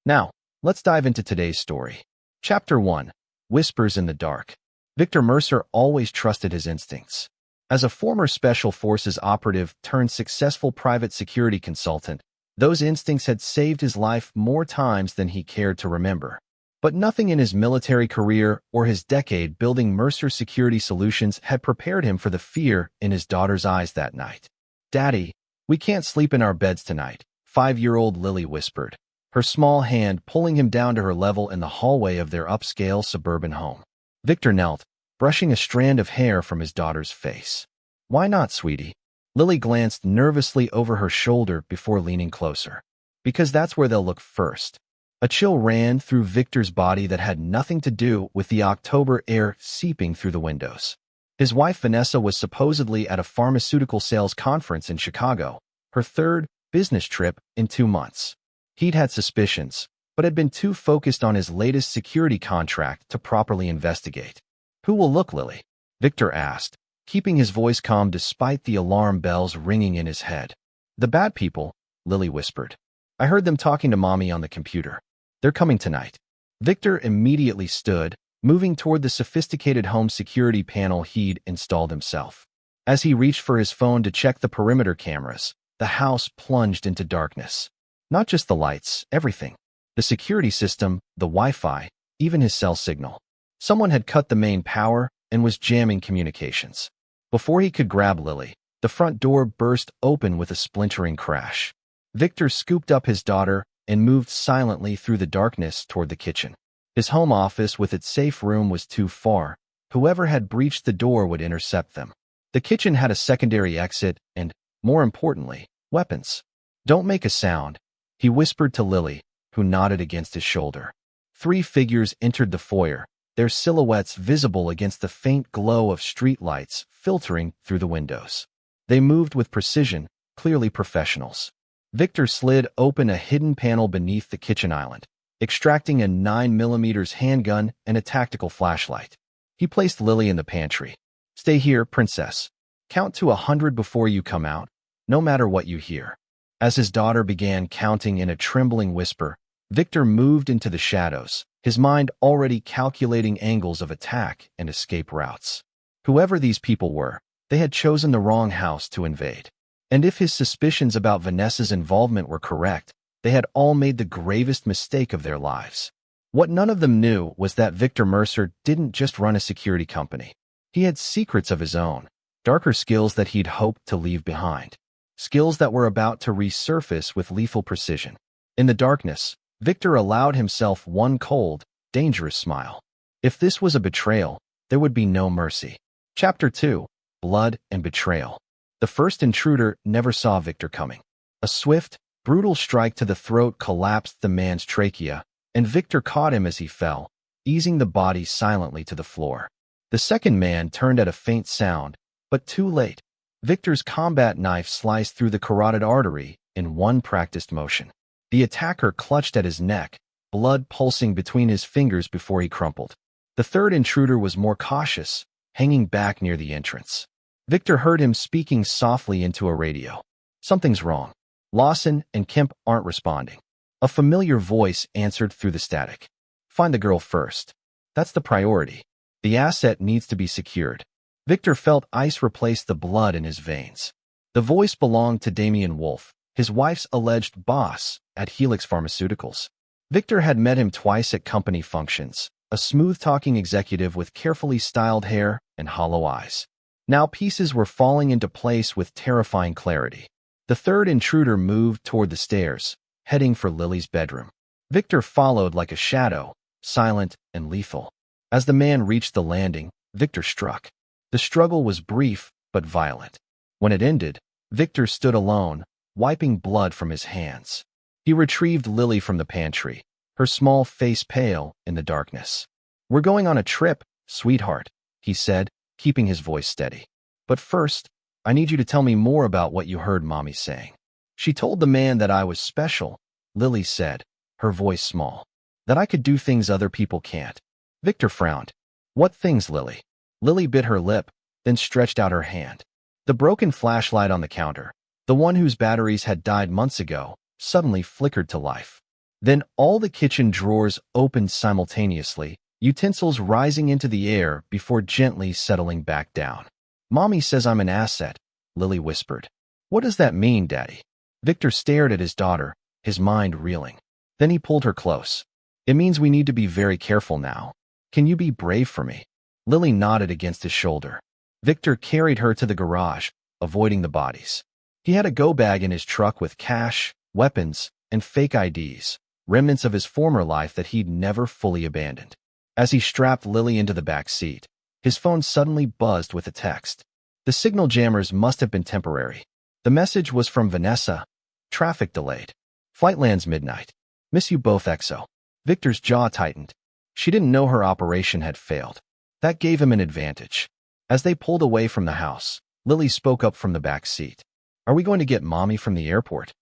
Now, let's dive into today's story. Chapter 1. Whispers in the Dark. Victor Mercer always trusted his instincts. As a former Special Forces operative turned successful private security consultant, those instincts had saved his life more times than he cared to remember. But nothing in his military career or his decade building Mercer Security Solutions had prepared him for the fear in his daughter's eyes that night. "Daddy, we can't sleep in our beds tonight," 5-year-old Lily whispered, her small hand pulling him down to her level in the hallway of their upscale suburban home. Victor knelt, brushing a strand of hair from his daughter's face. "Why not, sweetie?" Lily glanced nervously over her shoulder before leaning closer. "Because that's where they'll look first." A chill ran through Victor's body that had nothing to do with the October air seeping through the windows. His wife Vanessa was supposedly at a pharmaceutical sales conference in Chicago, her third business trip in 2 months. He'd had suspicions, but had been too focused on his latest security contract to properly investigate. "Who will look, Lily?" Victor asked, keeping his voice calm despite the alarm bells ringing in his head. "The bad people," Lily whispered. "I heard them talking to Mommy on the computer. They're coming tonight." Victor immediately stood, moving toward the sophisticated home security panel he'd installed himself. As he reached for his phone to check the perimeter cameras, the house plunged into darkness. Not just the lights, everything. The security system, the Wi-Fi, even his cell signal. Someone had cut the main power and was jamming communications. Before he could grab Lily, the front door burst open with a splintering crash. Victor scooped up his daughter and moved silently through the darkness toward the kitchen. His home office with its safe room was too far. Whoever had breached the door would intercept them. The kitchen had a secondary exit and, more importantly, weapons. "Don't make a sound," he whispered to Lily, who nodded against his shoulder. 3 figures entered the foyer, their silhouettes visible against the faint glow of streetlights filtering through the windows. They moved with precision, clearly professionals. Victor slid open a hidden panel beneath the kitchen island, extracting a 9mm handgun and a tactical flashlight. He placed Lily in the pantry. "Stay here, princess. Count to 100 before you come out, no matter what you hear." As his daughter began counting in a trembling whisper, Victor moved into the shadows, his mind already calculating angles of attack and escape routes. Whoever these people were, they had chosen the wrong house to invade. And if his suspicions about Vanessa's involvement were correct, they had all made the gravest mistake of their lives. What none of them knew was that Victor Mercer didn't just run a security company. He had secrets of his own, darker skills that he'd hoped to leave behind. Skills that were about to resurface with lethal precision. In the darkness, Victor allowed himself one cold, dangerous smile. If this was a betrayal, there would be no mercy. Chapter 2. Blood and Betrayal. The first intruder never saw Victor coming. A swift, brutal strike to the throat collapsed the man's trachea, and Victor caught him as he fell, easing the body silently to the floor. The second man turned at a faint sound, but too late. Victor's combat knife sliced through the carotid artery in one practiced motion. The attacker clutched at his neck, blood pulsing between his fingers before he crumpled. The third intruder was more cautious, hanging back near the entrance. Victor heard him speaking softly into a radio. "Something's wrong. Lawson and Kemp aren't responding." A familiar voice answered through the static. "Find the girl first. That's the priority. The asset needs to be secured." Victor felt ice replace the blood in his veins. The voice belonged to Damian Wolfe, his wife's alleged boss at Helix Pharmaceuticals. Victor had met him twice at company functions, a smooth-talking executive with carefully styled hair and hollow eyes. Now pieces were falling into place with terrifying clarity. The third intruder moved toward the stairs, heading for Lily's bedroom. Victor followed like a shadow, silent and lethal. As the man reached the landing, Victor struck. The struggle was brief but violent. When it ended, Victor stood alone, wiping blood from his hands. He retrieved Lily from the pantry, her small face pale in the darkness. "We're going on a trip, sweetheart," he said, keeping his voice steady. "But first, I need you to tell me more about what you heard Mommy saying." "She told the man that I was special," Lily said, her voice small. "That I could do things other people can't." Victor frowned. "What things, Lily?" Lily bit her lip, then stretched out her hand. The broken flashlight on the counter, the one whose batteries had died months ago, suddenly flickered to life. Then all the kitchen drawers opened simultaneously, utensils rising into the air before gently settling back down. "Mommy says I'm an asset," Lily whispered. "What does that mean, Daddy?" Victor stared at his daughter, his mind reeling. Then he pulled her close. "It means we need to be very careful now. Can you be brave for me?" Lily nodded against his shoulder. Victor carried her to the garage, avoiding the bodies. He had a go-bag in his truck with cash, weapons, and fake IDs, remnants of his former life that he'd never fully abandoned. As he strapped Lily into the back seat, his phone suddenly buzzed with a text. The signal jammers must have been temporary. The message was from Vanessa. "Traffic delayed. Flight lands midnight. Miss you both, XO." Victor's jaw tightened. She didn't know her operation had failed. That gave him an advantage. As they pulled away from the house, Lily spoke up from the back seat. "Are we going to get Mommy from the airport?"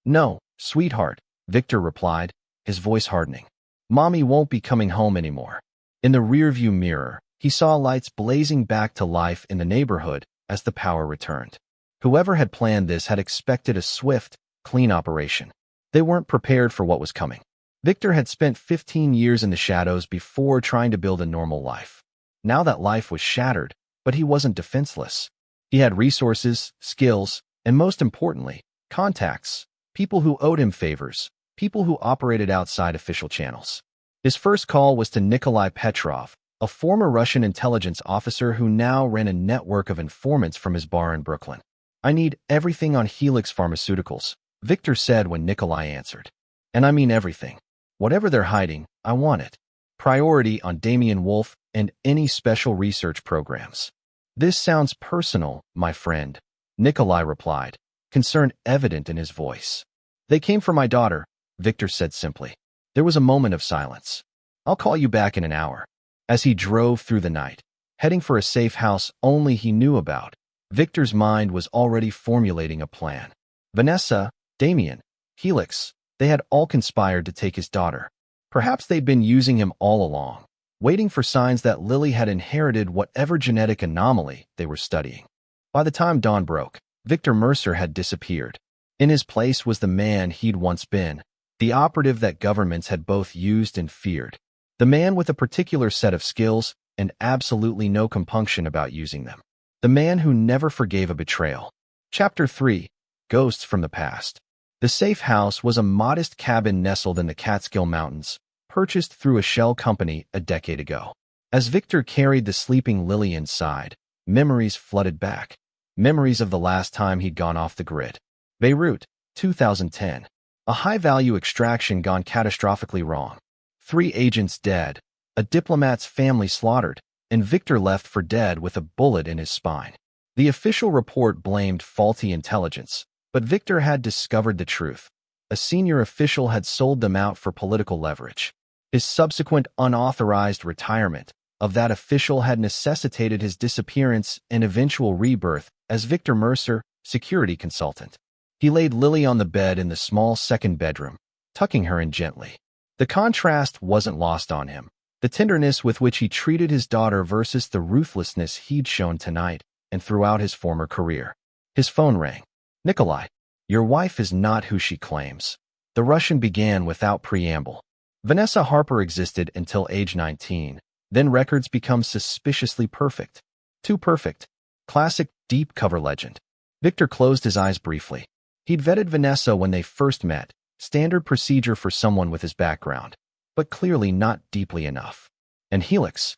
"No, sweetheart," Victor replied, his voice hardening. "Mommy won't be coming home anymore." In the rearview mirror, he saw lights blazing back to life in the neighborhood as the power returned. Whoever had planned this had expected a swift, clean operation. They weren't prepared for what was coming. Victor had spent 15 years in the shadows before trying to build a normal life. Now that life was shattered, but he wasn't defenseless. He had resources, skills, and most importantly, contacts, people who owed him favors, people who operated outside official channels. His first call was to Nikolai Petrov, a former Russian intelligence officer who now ran a network of informants from his bar in Brooklyn. "I need everything on Helix Pharmaceuticals," Victor said when Nikolai answered. "And I mean everything. Whatever they're hiding, I want it. Priority on Damian Wolf and any special research programs." "This sounds personal, my friend," Nikolai replied, concern evident in his voice. "They came for my daughter," Victor said simply. There was a moment of silence. "I'll call you back in an hour." As he drove through the night, heading for a safe house only he knew about, Victor's mind was already formulating a plan. Vanessa, Damian, Helix, they had all conspired to take his daughter. Perhaps they'd been using him all along, waiting for signs that Lily had inherited whatever genetic anomaly they were studying. By the time dawn broke, Victor Mercer had disappeared. In his place was the man he'd once been, the operative that governments had both used and feared. The man with a particular set of skills and absolutely no compunction about using them. The man who never forgave a betrayal. Chapter 3. Ghosts from the Past. The safe house was a modest cabin nestled in the Catskill Mountains, purchased through a shell company a decade ago. As Victor carried the sleeping Lily inside, memories flooded back. Memories of the last time he'd gone off the grid. Beirut, 2010. A high-value extraction gone catastrophically wrong. 3 agents dead, a diplomat's family slaughtered, and Victor left for dead with a bullet in his spine. The official report blamed faulty intelligence, but Victor had discovered the truth. A senior official had sold them out for political leverage. His subsequent unauthorized retirement of that official had necessitated his disappearance and eventual rebirth as Victor Mercer, security consultant. He laid Lily on the bed in the small second bedroom, tucking her in gently. The contrast wasn't lost on him. The tenderness with which he treated his daughter versus the ruthlessness he'd shown tonight and throughout his former career. His phone rang. "Nikolai, your wife is not who she claims." The Russian began without preamble. Vanessa Harper existed until age 19. Then records become suspiciously perfect. Too perfect. Classic deep cover legend. Victor closed his eyes briefly. He'd vetted Vanessa when they first met, standard procedure for someone with his background, but clearly not deeply enough. And Helix,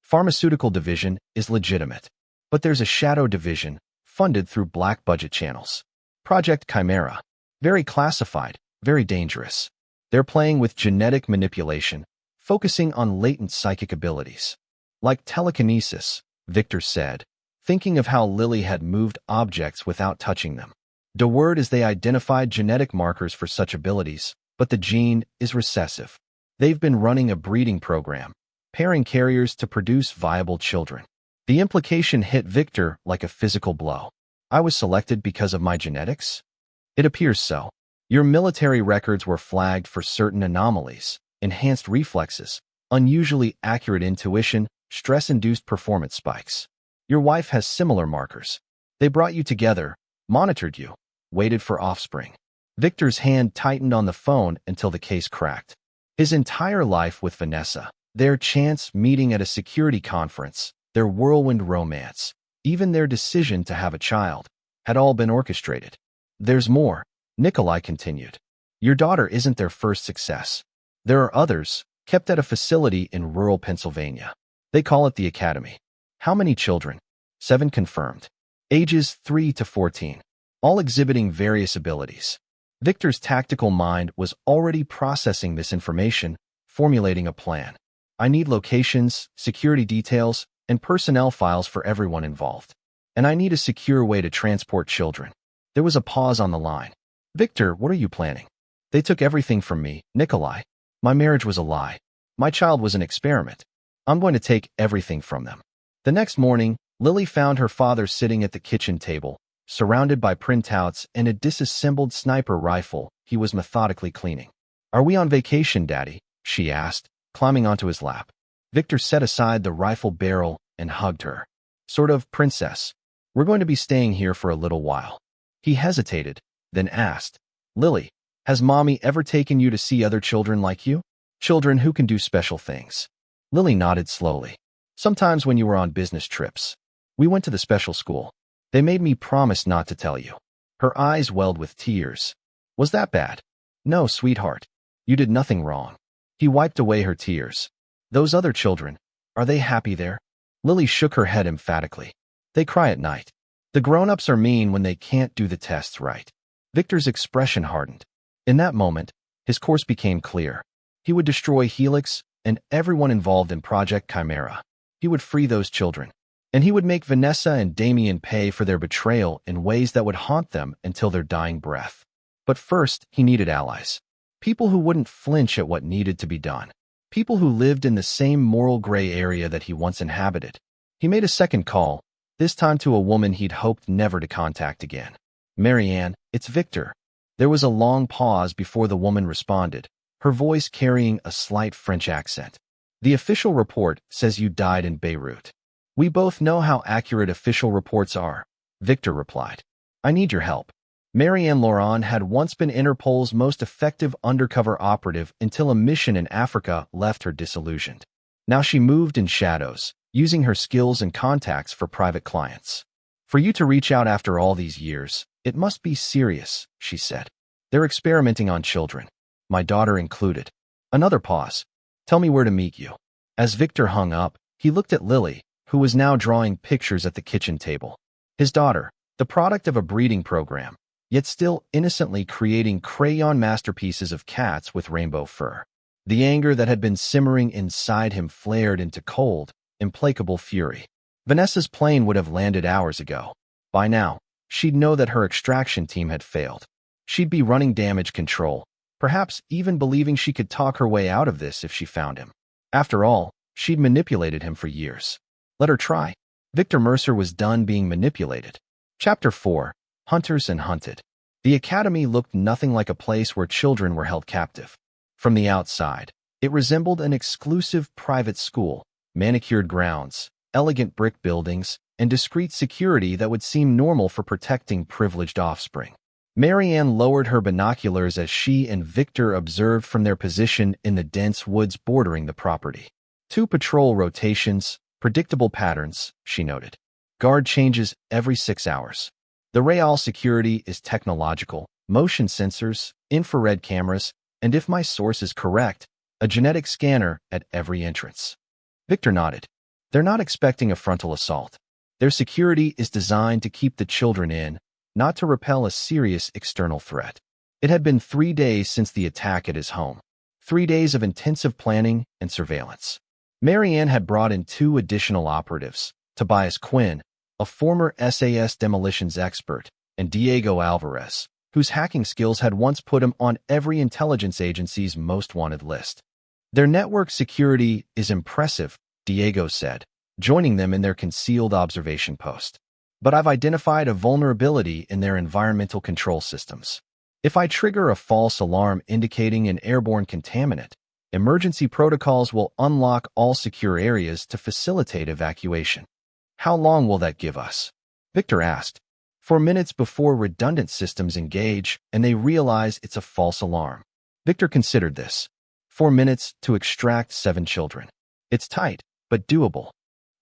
pharmaceutical division, is legitimate. But there's a shadow division, funded through black budget channels. Project Chimera. Very classified, very dangerous. They're playing with genetic manipulation, focusing on latent psychic abilities. Like telekinesis, Victor said, thinking of how Lily had moved objects without touching them. The word is they identified genetic markers for such abilities, but the gene is recessive. They've been running a breeding program, pairing carriers to produce viable children. The implication hit Victor like a physical blow. "I was selected because of my genetics?" "It appears so. Your military records were flagged for certain anomalies, enhanced reflexes, unusually accurate intuition, stress-induced performance spikes. Your wife has similar markers. They brought you together, monitored you, waited for offspring." Victor's hand tightened on the phone until the case cracked. His entire life with Vanessa, their chance meeting at a security conference, their whirlwind romance, even their decision to have a child, had all been orchestrated. There's more, Nikolai continued. Your daughter isn't their first success. There are others, kept at a facility in rural Pennsylvania. They call it the Academy. How many children? 7 confirmed. Ages 3 to 14. All exhibiting various abilities. Victor's tactical mind was already processing this information, formulating a plan. I need locations, security details, and personnel files for everyone involved. And I need a secure way to transport children. There was a pause on the line. Victor, what are you planning? They took everything from me, Nikolai. My marriage was a lie. My child was an experiment. I'm going to take everything from them. The next morning, Lily found her father sitting at the kitchen table, surrounded by printouts and a disassembled sniper rifle he was methodically cleaning. Are we on vacation, Daddy? She asked, climbing onto his lap. Victor set aside the rifle barrel and hugged her. Sort of, princess. We're going to be staying here for a little while. He hesitated, then asked, Lily, has Mommy ever taken you to see other children like you? Children who can do special things. Lily nodded slowly. Sometimes when you were on business trips. We went to the special school. They made me promise not to tell you. Her eyes welled with tears. Was that bad? No, sweetheart. You did nothing wrong. He wiped away her tears. Those other children, are they happy there? Lily shook her head emphatically. They cry at night. The grown-ups are mean when they can't do the tests right. Victor's expression hardened. In that moment, his course became clear. He would destroy Helix and everyone involved in Project Chimera. He would free those children. And he would make Vanessa and Damien pay for their betrayal in ways that would haunt them until their dying breath. But first, he needed allies. People who wouldn't flinch at what needed to be done. People who lived in the same moral gray area that he once inhabited. He made a second call, this time to a woman he'd hoped never to contact again. Marianne, it's Victor. There was a long pause before the woman responded, her voice carrying a slight French accent. The official report says you died in Beirut. We both know how accurate official reports are, Victor replied. I need your help. Marianne Laurent had once been Interpol's most effective undercover operative until a mission in Africa left her disillusioned. Now she moved in shadows, using her skills and contacts for private clients. For you to reach out after all these years, it must be serious, she said. They're experimenting on children, my daughter included. Another pause. Tell me where to meet you. As Victor hung up, he looked at Lily, who was now drawing pictures at the kitchen table. His daughter, the product of a breeding program, yet still innocently creating crayon masterpieces of cats with rainbow fur. The anger that had been simmering inside him flared into cold, implacable fury. Vanessa's plane would have landed hours ago. By now, she'd know that her extraction team had failed. She'd be running damage control, perhaps even believing she could talk her way out of this if she found him. After all, she'd manipulated him for years. Let her try. Victor Mercer was done being manipulated. Chapter 4. Hunters and Hunted. The Academy looked nothing like a place where children were held captive. From the outside, it resembled an exclusive private school, manicured grounds, elegant brick buildings, and discreet security that would seem normal for protecting privileged offspring. Marianne lowered her binoculars as she and Victor observed from their position in the dense woods bordering the property. 2 patrol rotations, predictable patterns, she noted. Guard changes every 6 hours. The Real security is technological, motion sensors, infrared cameras, and if my source is correct, a genetic scanner at every entrance. Victor nodded. They're not expecting a frontal assault. Their security is designed to keep the children in, not to repel a serious external threat. It had been 3 days since the attack at his home. 3 days of intensive planning and surveillance. Marianne had brought in 2 additional operatives, Tobias Quinn, a former SAS demolitions expert, and Diego Alvarez, whose hacking skills had once put him on every intelligence agency's most wanted list. Their network security is impressive, Diego said, joining them in their concealed observation post. But I've identified a vulnerability in their environmental control systems. If I trigger a false alarm indicating an airborne contaminant, emergency protocols will unlock all secure areas to facilitate evacuation. How long will that give us? Victor asked. 4 minutes before redundant systems engage and they realize it's a false alarm. Victor considered this. 4 minutes to extract 7 children. It's tight, but doable.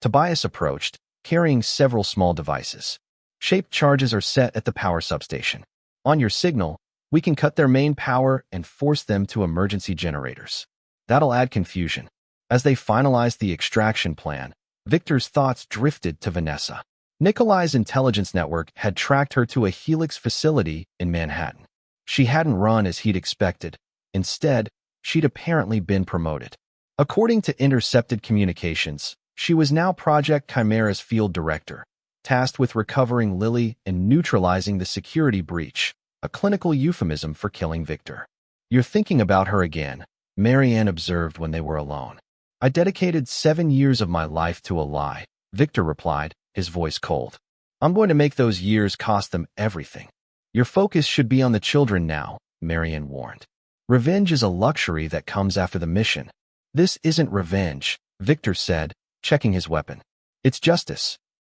Tobias approached, carrying several small devices. Shaped charges are set at the power substation. On your signal, we can cut their main power and force them to emergency generators. That'll add confusion. As they finalized the extraction plan, Victor's thoughts drifted to Vanessa. Nikolai's intelligence network had tracked her to a Helix facility in Manhattan. She hadn't run as he'd expected. Instead, she'd apparently been promoted. According to intercepted communications, she was now Project Chimera's field director, tasked with recovering Lily and neutralizing the security breach, a clinical euphemism for killing Victor. "You're thinking about her again," Marianne observed when they were alone. "I dedicated 7 years of my life to a lie," Victor replied, his voice cold. "I'm going to make those years cost them everything." "Your focus should be on the children now," Marianne warned. "Revenge is a luxury that comes after the mission." "This isn't revenge," Victor said, checking his weapon. "It's justice."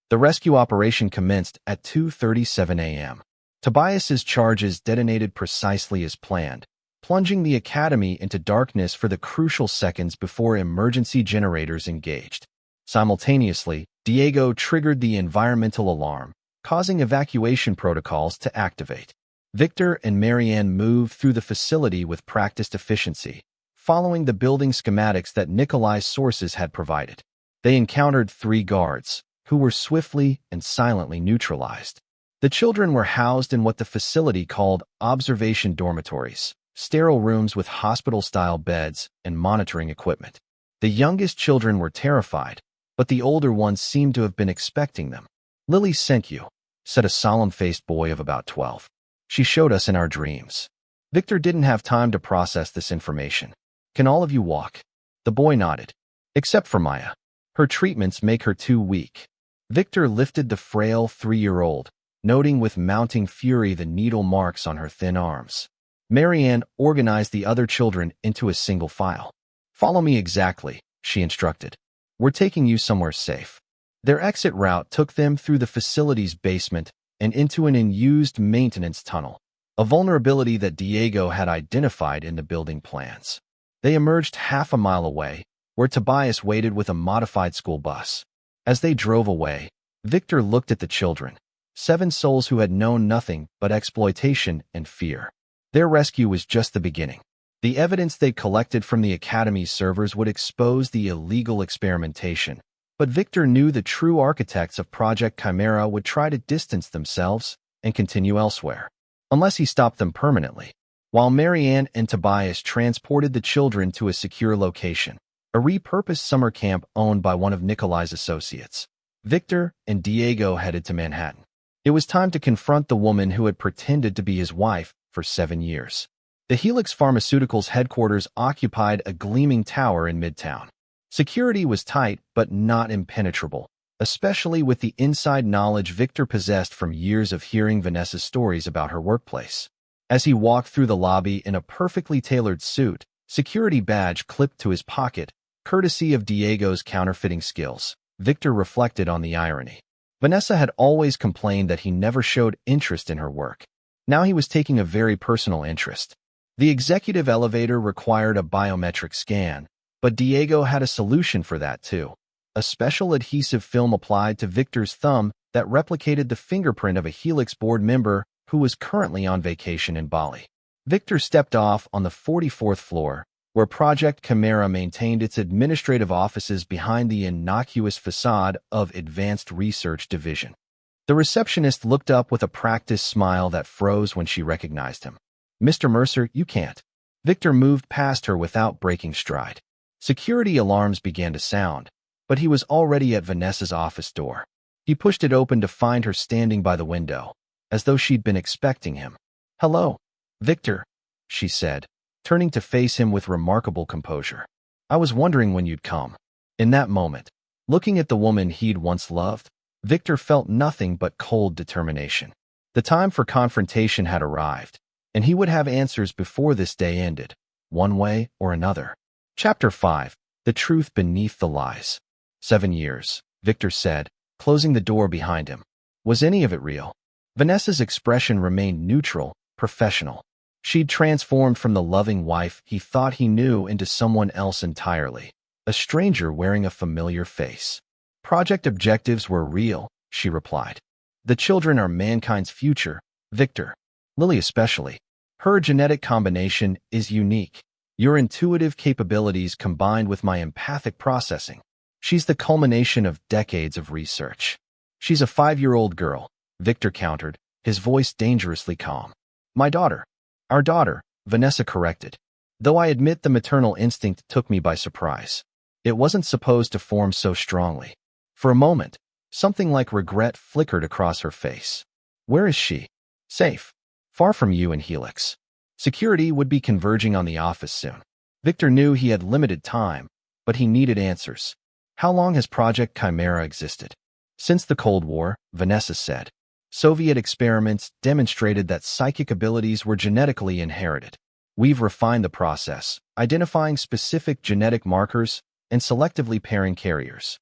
The rescue operation commenced at 2:37 a.m. Tobias's charges detonated precisely as planned, plunging the academy into darkness for the crucial seconds before emergency generators engaged. Simultaneously, Diego triggered the environmental alarm, causing evacuation protocols to activate. Victor and Marianne moved through the facility with practiced efficiency, following the building schematics that Nikolai's sources had provided. They encountered 3 guards, who were swiftly and silently neutralized. The children were housed in what the facility called observation dormitories, sterile rooms with hospital-style beds and monitoring equipment. The youngest children were terrified, but the older ones seemed to have been expecting them. "Lily sent you," said a solemn-faced boy of about 12. "She showed us in our dreams." Victor didn't have time to process this information. "Can all of you walk?" The boy nodded. "Except for Maya. Her treatments make her too weak." Victor lifted the frail 3-year-old, noting with mounting fury the needle marks on her thin arms. Marianne organized the other children into a single file. "Follow me exactly," she instructed. "We're taking you somewhere safe." Their exit route took them through the facility's basement and into an unused maintenance tunnel, a vulnerability that Diego had identified in the building plans. They emerged half a mile away, where Tobias waited with a modified school bus. As they drove away, Victor looked at the children, 7 souls who had known nothing but exploitation and fear. Their rescue was just the beginning. The evidence they collected from the Academy's servers would expose the illegal experimentation, but Victor knew the true architects of Project Chimera would try to distance themselves and continue elsewhere, unless he stopped them permanently. While Marianne and Tobias transported the children to a secure location, a repurposed summer camp owned by one of Nikolai's associates, Victor and Diego headed to Manhattan. It was time to confront the woman who had pretended to be his wife for 7 years. The Helix Pharmaceuticals headquarters occupied a gleaming tower in Midtown. Security was tight but not impenetrable, especially with the inside knowledge Victor possessed from years of hearing Vanessa's stories about her workplace. As he walked through the lobby in a perfectly tailored suit, security badge clipped to his pocket, courtesy of Diego's counterfeiting skills, Victor reflected on the irony. Vanessa had always complained that he never showed interest in her work. Now he was taking a very personal interest. The executive elevator required a biometric scan, but Diego had a solution for that too. A special adhesive film applied to Victor's thumb that replicated the fingerprint of a Helix board member who was currently on vacation in Bali. Victor stepped off on the 44th floor, where Project Chimera maintained its administrative offices behind the innocuous facade of Advanced Research Division. The receptionist looked up with a practiced smile that froze when she recognized him. "Mr. Mercer, you can't." Victor moved past her without breaking stride. Security alarms began to sound, but he was already at Vanessa's office door. He pushed it open to find her standing by the window, as though she'd been expecting him. "Hello, Victor," she said, turning to face him with remarkable composure. "I was wondering when you'd come." In that moment, looking at the woman he'd once loved, Victor felt nothing but cold determination. The time for confrontation had arrived, and he would have answers before this day ended, one way or another. Chapter 5. The Truth Beneath the Lies. 7 years, Victor said, closing the door behind him. Was any of it real? Vanessa's expression remained neutral, professional. She'd transformed from the loving wife he thought he knew into someone else entirely, a stranger wearing a familiar face. Project objectives were real, she replied. The children are mankind's future, Victor. Lily especially. Her genetic combination is unique. Your intuitive capabilities combined with my empathic processing. She's the culmination of decades of research. She's a 5-year-old girl, Victor countered, his voice dangerously calm. My daughter. Our daughter, Vanessa corrected. Though I admit the maternal instinct took me by surprise. It wasn't supposed to form so strongly. For a moment, something like regret flickered across her face. Where is she? Safe. Far from you and Helix. Security would be converging on the office soon. Victor knew he had limited time, but he needed answers. How long has Project Chimera existed? Since the Cold War, Vanessa said. Soviet experiments demonstrated that psychic abilities were genetically inherited. We've refined the process, identifying specific genetic markers and selectively pairing carriers.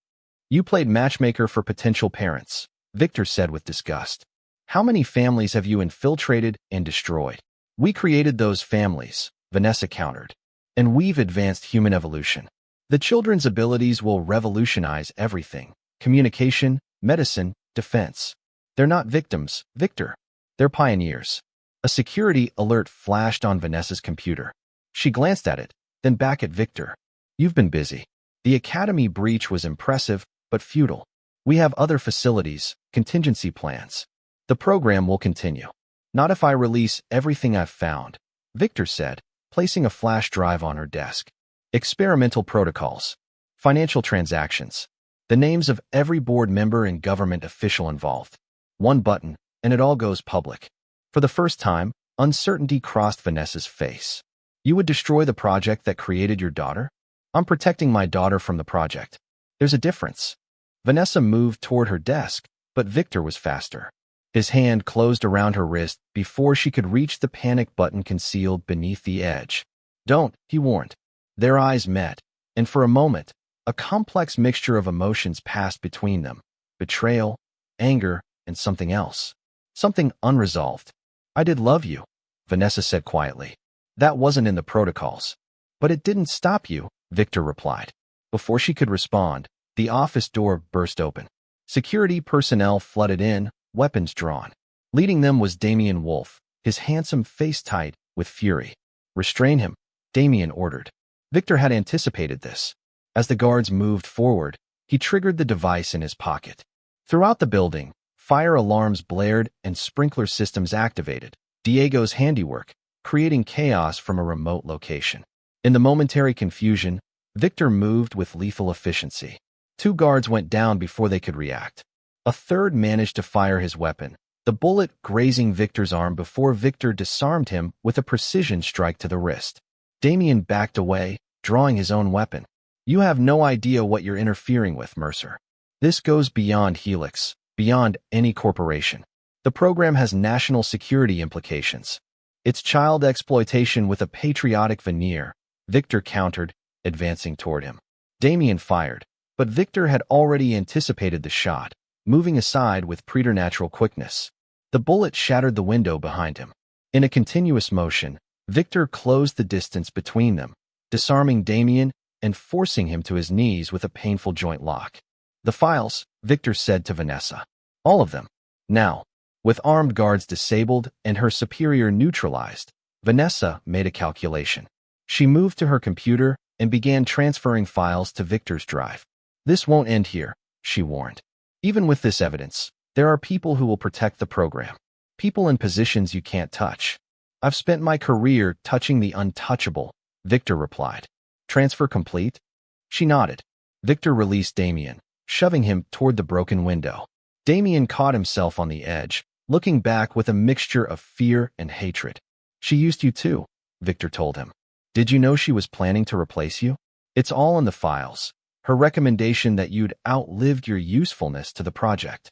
You played matchmaker for potential parents, Victor said with disgust. How many families have you infiltrated and destroyed? We created those families, Vanessa countered. And we've advanced human evolution. The children's abilities will revolutionize everything. Communication, medicine, defense. They're not victims, Victor. They're pioneers. A security alert flashed on Vanessa's computer. She glanced at it, then back at Victor. You've been busy. The academy breach was impressive, but futile. We have other facilities, contingency plans. The program will continue. Not if I release everything I've found, Victor said, placing a flash drive on her desk. Experimental protocols. Financial transactions. The names of every board member and government official involved. One button, and it all goes public. For the first time, uncertainty crossed Vanessa's face. You would destroy the project that created your daughter? I'm protecting my daughter from the project. There's a difference. Vanessa moved toward her desk, but Victor was faster. His hand closed around her wrist before she could reach the panic button concealed beneath the edge. Don't, he warned. Their eyes met, and for a moment, a complex mixture of emotions passed between them. Betrayal, anger, and something else. Something unresolved. I did love you, Vanessa said quietly. That wasn't in the protocols. But it didn't stop you, Victor replied. Before she could respond, the office door burst open. Security personnel flooded in, weapons drawn. Leading them was Damien Wolf, his handsome face tight with fury. Restrain him, Damien ordered. Victor had anticipated this. As the guards moved forward, he triggered the device in his pocket. Throughout the building, fire alarms blared and sprinkler systems activated. Diego's handiwork, creating chaos from a remote location. In the momentary confusion, Victor moved with lethal efficiency. 2 guards went down before they could react. A third managed to fire his weapon, the bullet grazing Victor's arm before Victor disarmed him with a precision strike to the wrist. Damien backed away, drawing his own weapon. You have no idea what you're interfering with, Mercer. This goes beyond Helix, beyond any corporation. The program has national security implications. It's child exploitation with a patriotic veneer, Victor countered, advancing toward him. Damien fired, but Victor had already anticipated the shot, moving aside with preternatural quickness. The bullet shattered the window behind him. In a continuous motion, Victor closed the distance between them, disarming Damien and forcing him to his knees with a painful joint lock. The files, Victor said to Vanessa. All of them. Now, with armed guards disabled and her superior neutralized, Vanessa made a calculation. She moved to her computer and began transferring files to Victor's drive. This won't end here, she warned. Even with this evidence, there are people who will protect the program. People in positions you can't touch. I've spent my career touching the untouchable, Victor replied. Transfer complete? She nodded. Victor released Damien, shoving him toward the broken window. Damien caught himself on the edge, looking back with a mixture of fear and hatred. She used you too, Victor told him. Did you know she was planning to replace you? It's all in the files. Her recommendation that you'd outlived your usefulness to the project.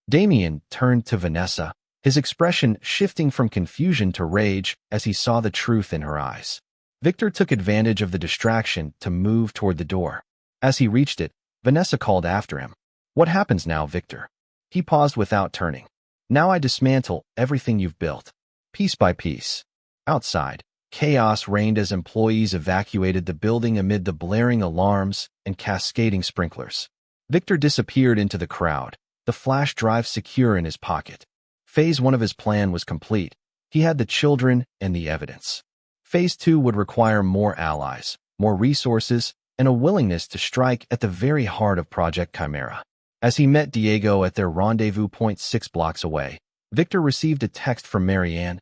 Damien turned to Vanessa, his expression shifting from confusion to rage as he saw the truth in her eyes. Victor took advantage of the distraction to move toward the door. As he reached it, Vanessa called after him. What happens now, Victor? He paused without turning. Now I dismantle everything you've built, piece by piece." Outside, chaos reigned as employees evacuated the building amid the blaring alarms and cascading sprinklers. Victor disappeared into the crowd, the flash drive secure in his pocket. Phase 1 of his plan was complete. He had the children and the evidence. Phase 2 would require more allies, more resources, and a willingness to strike at the very heart of Project Chimera. As he met Diego at their rendezvous point 6 blocks away, Victor received a text from Marianne.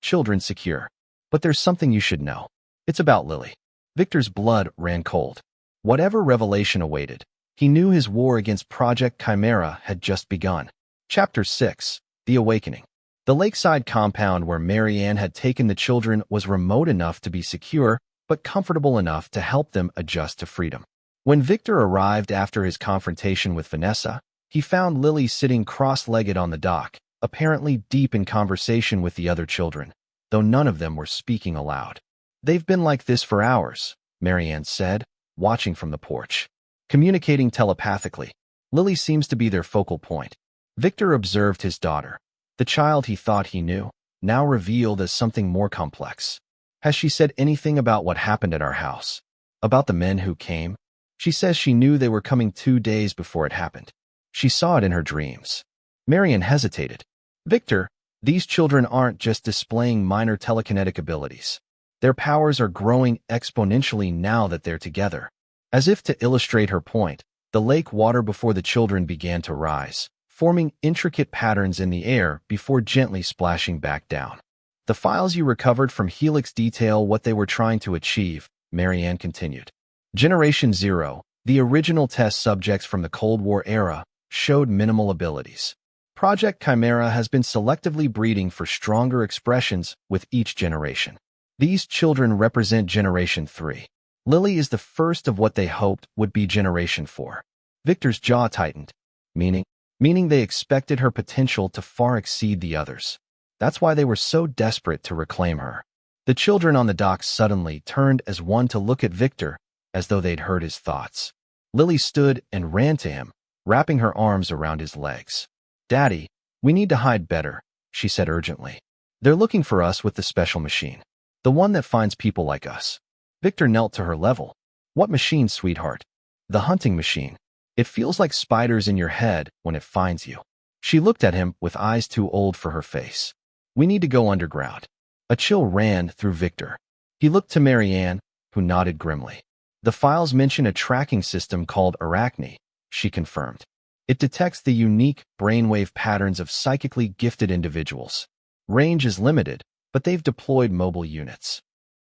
"Children secure. But there's something you should know. It's about Lily." Victor's blood ran cold. Whatever revelation awaited, he knew his war against Project Chimera had just begun. Chapter 6. The Awakening. The lakeside compound where Marianne had taken the children was remote enough to be secure, but comfortable enough to help them adjust to freedom. When Victor arrived after his confrontation with Vanessa, he found Lily sitting cross-legged on the dock, apparently deep in conversation with the other children, though none of them were speaking aloud. "They've been like this for hours," Marianne said, watching from the porch. "Communicating telepathically. Lily seems to be their focal point." Victor observed his daughter. The child he thought he knew, now revealed as something more complex. "Has she said anything about what happened at our house? About the men who came? She says she knew they were coming 2 days before it happened. She saw it in her dreams." Marianne hesitated. "Victor, these children aren't just displaying minor telekinetic abilities. Their powers are growing exponentially now that they're together." As if to illustrate her point, the lake water before the children began to rise, forming intricate patterns in the air before gently splashing back down. "The files you recovered from Helix detail what they were trying to achieve," Marianne continued. "Generation 0, the original test subjects from the Cold War era, showed minimal abilities. Project Chimera has been selectively breeding for stronger expressions with each generation. These children represent Generation 3. Lily is the first of what they hoped would be Generation 4. Victor's jaw tightened. Meaning they expected her potential to far exceed the others. That's why they were so desperate to reclaim her. The children on the dock suddenly turned as one to look at Victor, as though they'd heard his thoughts. Lily stood and ran to him, wrapping her arms around his legs. "Daddy, we need to hide better," she said urgently. "They're looking for us with the special machine. The one that finds people like us." Victor knelt to her level. "What machine, sweetheart?" "The hunting machine. It feels like spiders in your head when it finds you." She looked at him with eyes too old for her face. "We need to go underground." A chill ran through Victor. He looked to Marianne, who nodded grimly. "The files mention a tracking system called Arachne," she confirmed. "It detects the unique brainwave patterns of psychically gifted individuals. Range is limited, but they've deployed mobile units."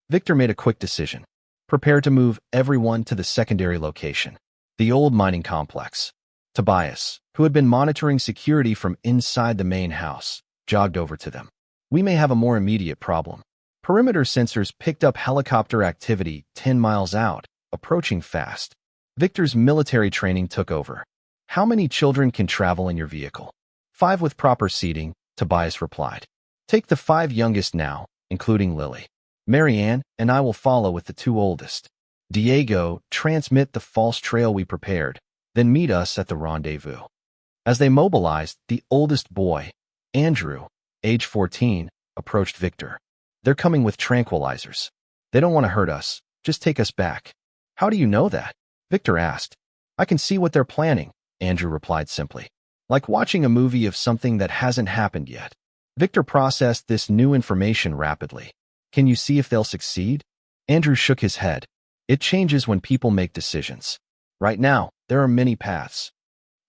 Victor made a quick decision. Prepare to move everyone to the secondary location, the old mining complex. Tobias, who had been monitoring security from inside the main house, jogged over to them. "We may have a more immediate problem." Perimeter sensors picked up helicopter activity 10 miles out, approaching fast. Victor's military training took over. "How many children can travel in your vehicle?" "5 with proper seating," Tobias replied. "Take the 5 youngest now, including Lily. Marianne and I will follow with the 2 oldest. Diego, transmit the false trail we prepared, then meet us at the rendezvous." As they mobilized, the oldest boy, Andrew, age 14, approached Victor. "They're coming with tranquilizers. They don't want to hurt us, just take us back." "How do you know that?" Victor asked. "I can see what they're planning," Andrew replied simply. "Like watching a movie of something that hasn't happened yet." Victor processed this new information rapidly. "Can you see if they'll succeed?" Andrew shook his head. "It changes when people make decisions. Right now, there are many paths."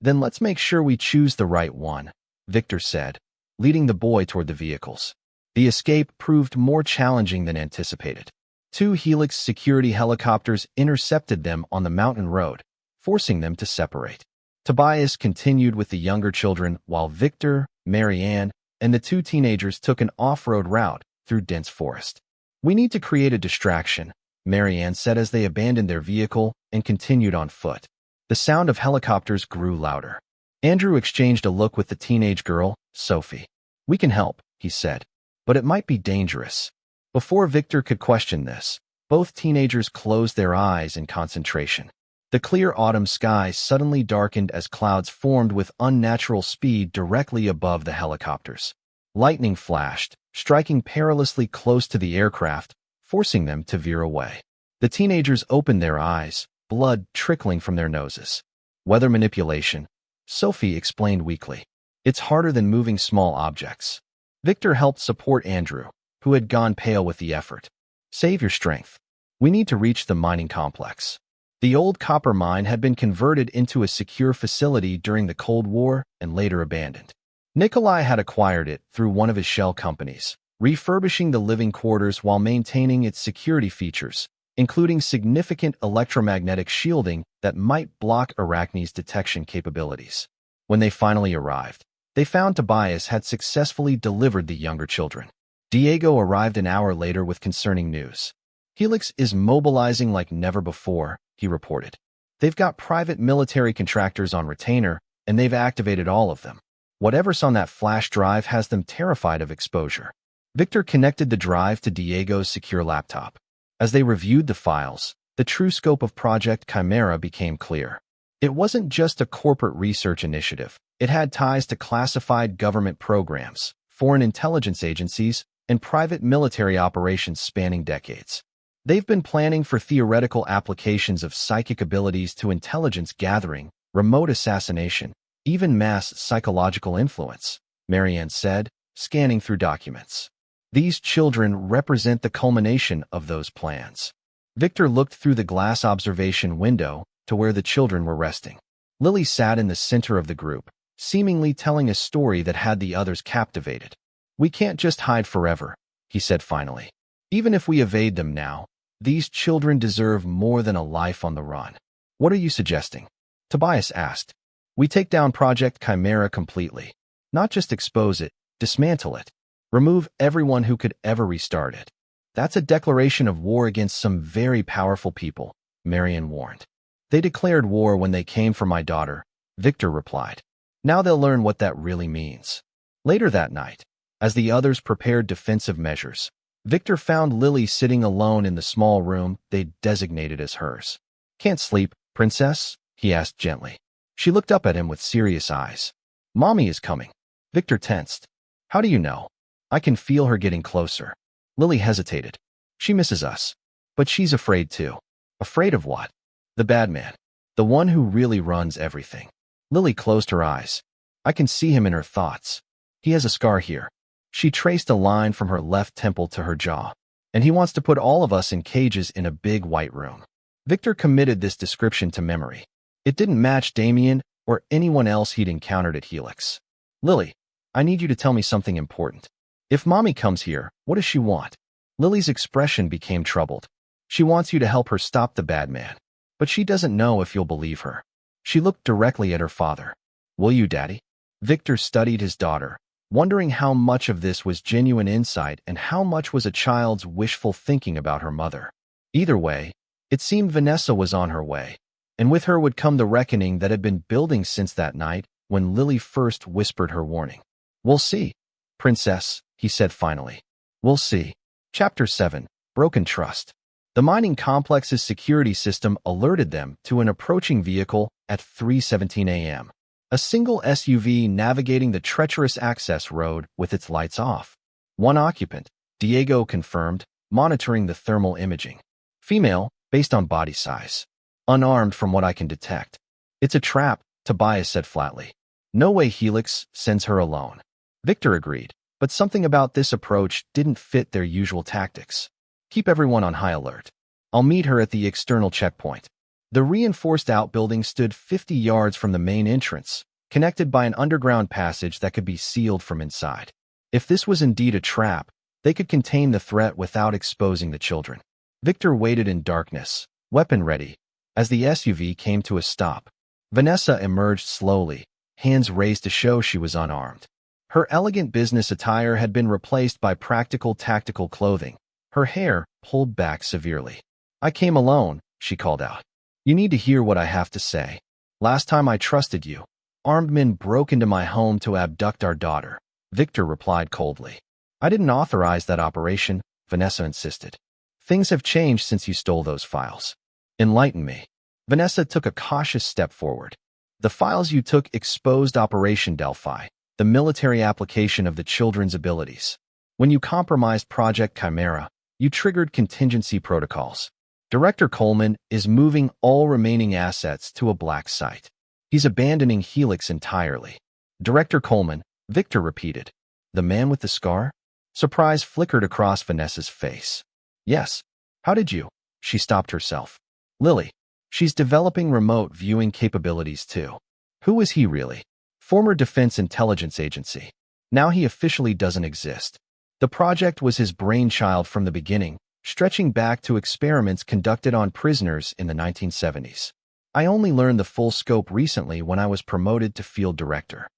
"Then let's make sure we choose the right one," Victor said, leading the boy toward the vehicles. The escape proved more challenging than anticipated. 2 Helix security helicopters intercepted them on the mountain road, forcing them to separate. Tobias continued with the younger children while Victor, Marianne, and the 2 teenagers took an off-road route through dense forest. "We need to create a distraction," Marianne said as they abandoned their vehicle and continued on foot. The sound of helicopters grew louder. Andrew exchanged a look with the teenage girl, Sophie. "We can help," he said, "but it might be dangerous." Before Victor could question this, both teenagers closed their eyes in concentration. The clear autumn sky suddenly darkened as clouds formed with unnatural speed directly above the helicopters. Lightning flashed, striking perilously close to the aircraft, forcing them to veer away. The teenagers opened their eyes, blood trickling from their noses. Weather manipulation, Sophie explained weakly. It's harder than moving small objects. Victor helped support Andrew, who had gone pale with the effort. Save your strength. We need to reach the mining complex. The old copper mine had been converted into a secure facility during the Cold War and later abandoned. Nikolai had acquired it through one of his shell companies, refurbishing the living quarters while maintaining its security features, including significant electromagnetic shielding that might block Arachne's detection capabilities. When they finally arrived, they found Tobias had successfully delivered the younger children. Diego arrived an hour later with concerning news. Helix is mobilizing like never before, he reported. They've got private military contractors on retainer, and they've activated all of them. Whatever's on that flash drive has them terrified of exposure. Victor connected the drive to Diego's secure laptop. As they reviewed the files, the true scope of Project Chimera became clear. It wasn't just a corporate research initiative. It had ties to classified government programs, foreign intelligence agencies, and private military operations spanning decades. They've been planning for theoretical applications of psychic abilities to intelligence gathering, remote assassination, even mass psychological influence, Marianne said, scanning through documents. These children represent the culmination of those plans. Victor looked through the glass observation window to where the children were resting. Lily sat in the center of the group, seemingly telling a story that had the others captivated. We can't just hide forever, he said finally. Even if we evade them now, these children deserve more than a life on the run. What are you suggesting? Tobias asked. We take down Project Chimera completely. Not just expose it, dismantle it. Remove everyone who could ever restart it. That's a declaration of war against some very powerful people, Marian warned. They declared war when they came for my daughter, Victor replied. Now they'll learn what that really means. Later that night, as the others prepared defensive measures, Victor found Lily sitting alone in the small room they'd designated as hers. Can't sleep, princess? He asked gently. She looked up at him with serious eyes. Mommy is coming. Victor tensed. How do you know? I can feel her getting closer. Lily hesitated. She misses us. But she's afraid too. Afraid of what? The bad man. The one who really runs everything. Lily closed her eyes. I can see him in her thoughts. He has a scar here. She traced a line from her left temple to her jaw. And he wants to put all of us in cages in a big white room. Victor committed this description to memory. It didn't match Damien or anyone else he'd encountered at Helix. Lily, I need you to tell me something important. If Mommy comes here, what does she want? Lily's expression became troubled. She wants you to help her stop the bad man. But she doesn't know if you'll believe her. She looked directly at her father. Will you, Daddy? Victor studied his daughter, wondering how much of this was genuine insight and how much was a child's wishful thinking about her mother. Either way, it seemed Vanessa was on her way, and with her would come the reckoning that had been building since that night when Lily first whispered her warning. We'll see, princess, he said finally. We'll see. Chapter 7, Broken Trust. The mining complex's security system alerted them to an approaching vehicle at 3:17 a.m. A single SUV navigating the treacherous access road with its lights off. One occupant, Diego confirmed, monitoring the thermal imaging. Female, based on body size. Unarmed from what I can detect. It's a trap, Tobias said flatly. No way Helix sends her alone. Victor agreed, but something about this approach didn't fit their usual tactics. Keep everyone on high alert. I'll meet her at the external checkpoint. The reinforced outbuilding stood 50 yards from the main entrance, connected by an underground passage that could be sealed from inside. If this was indeed a trap, they could contain the threat without exposing the children. Victor waited in darkness, weapon ready, as the SUV came to a stop. Vanessa emerged slowly, hands raised to show she was unarmed. Her elegant business attire had been replaced by practical tactical clothing, her hair pulled back severely. I came alone, she called out. You need to hear what I have to say. Last time I trusted you, armed men broke into my home to abduct our daughter, Victor replied coldly. I didn't authorize that operation, Vanessa insisted. Things have changed since you stole those files. Enlighten me. Vanessa took a cautious step forward. The files you took exposed Operation Delphi, the military application of the children's abilities. When you compromised Project Chimera, you triggered contingency protocols. Director Coleman is moving all remaining assets to a black site. He's abandoning Helix entirely. Director Coleman, Victor repeated. The man with the scar? Surprise flickered across Vanessa's face. Yes. How did you? She stopped herself. Lily. She's developing remote viewing capabilities too. Who is he really? Former Defense Intelligence Agency. Now he officially doesn't exist. The project was his brainchild from the beginning, stretching back to experiments conducted on prisoners in the 1970s. I only learned the full scope recently when I was promoted to field director.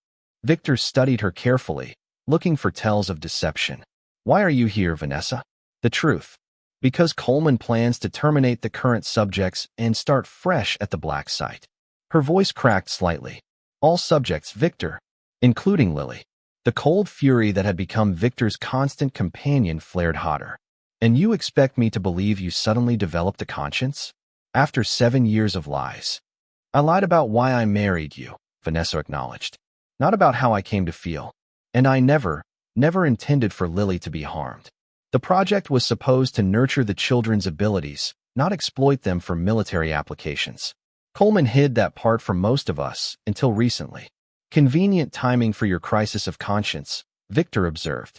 Victor studied her carefully, looking for tells of deception. Why are you here, Vanessa? The truth. Because Coleman plans to terminate the current subjects and start fresh at the black site. Her voice cracked slightly. All subjects, Victor, including Lily. The cold fury that had become Victor's constant companion flared hotter. And you expect me to believe you suddenly developed a conscience? After 7 years of lies. I lied about why I married you, Vanessa acknowledged. Not about how I came to feel. And I never intended for Lily to be harmed. The project was supposed to nurture the children's abilities, not exploit them for military applications. Coleman hid that part from most of us until recently. Convenient timing for your crisis of conscience, Victor observed.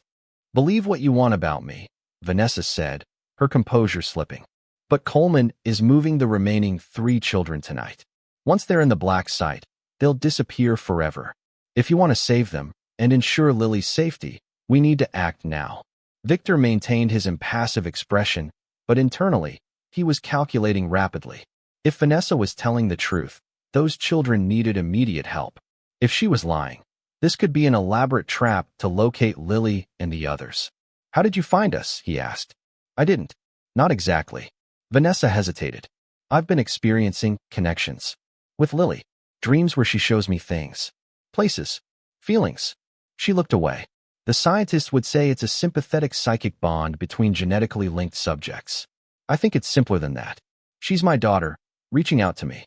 Believe what you want about me, Vanessa said, her composure slipping. But Coleman is moving the remaining 3 children tonight. Once they're in the black site, they'll disappear forever. If you want to save them and ensure Lily's safety, we need to act now. Victor maintained his impassive expression, but internally, he was calculating rapidly. If Vanessa was telling the truth, those children needed immediate help. If she was lying, this could be an elaborate trap to locate Lily and the others. How did you find us? He asked. I didn't. Not exactly. Vanessa hesitated. I've been experiencing connections. With Lily. Dreams where she shows me things. Places. Feelings. She looked away. The scientists would say it's a sympathetic psychic bond between genetically linked subjects. I think it's simpler than that. She's my daughter, reaching out to me.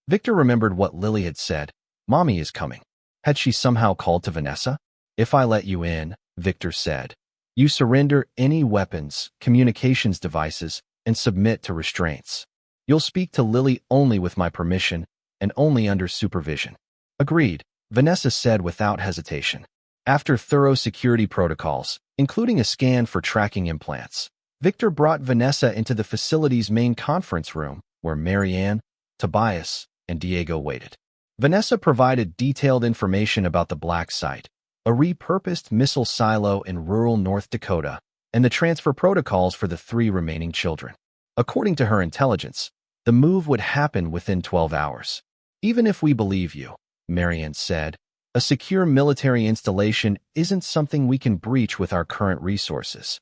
Victor remembered what Lily had said. Mommy is coming. Had she somehow called to Vanessa? If I let you in, Victor said, you surrender any weapons, communications devices, and submit to restraints. You'll speak to Lily only with my permission and only under supervision. Agreed, Vanessa said without hesitation. After thorough security protocols, including a scan for tracking implants, Victor brought Vanessa into the facility's main conference room where Marianne, Tobias, and Diego waited. Vanessa provided detailed information about the black site, a repurposed missile silo in rural North Dakota, and the transfer protocols for the 3 remaining children. According to her intelligence, the move would happen within 12 hours. Even if we believe you, Marianne said, a secure military installation isn't something we can breach with our current resources.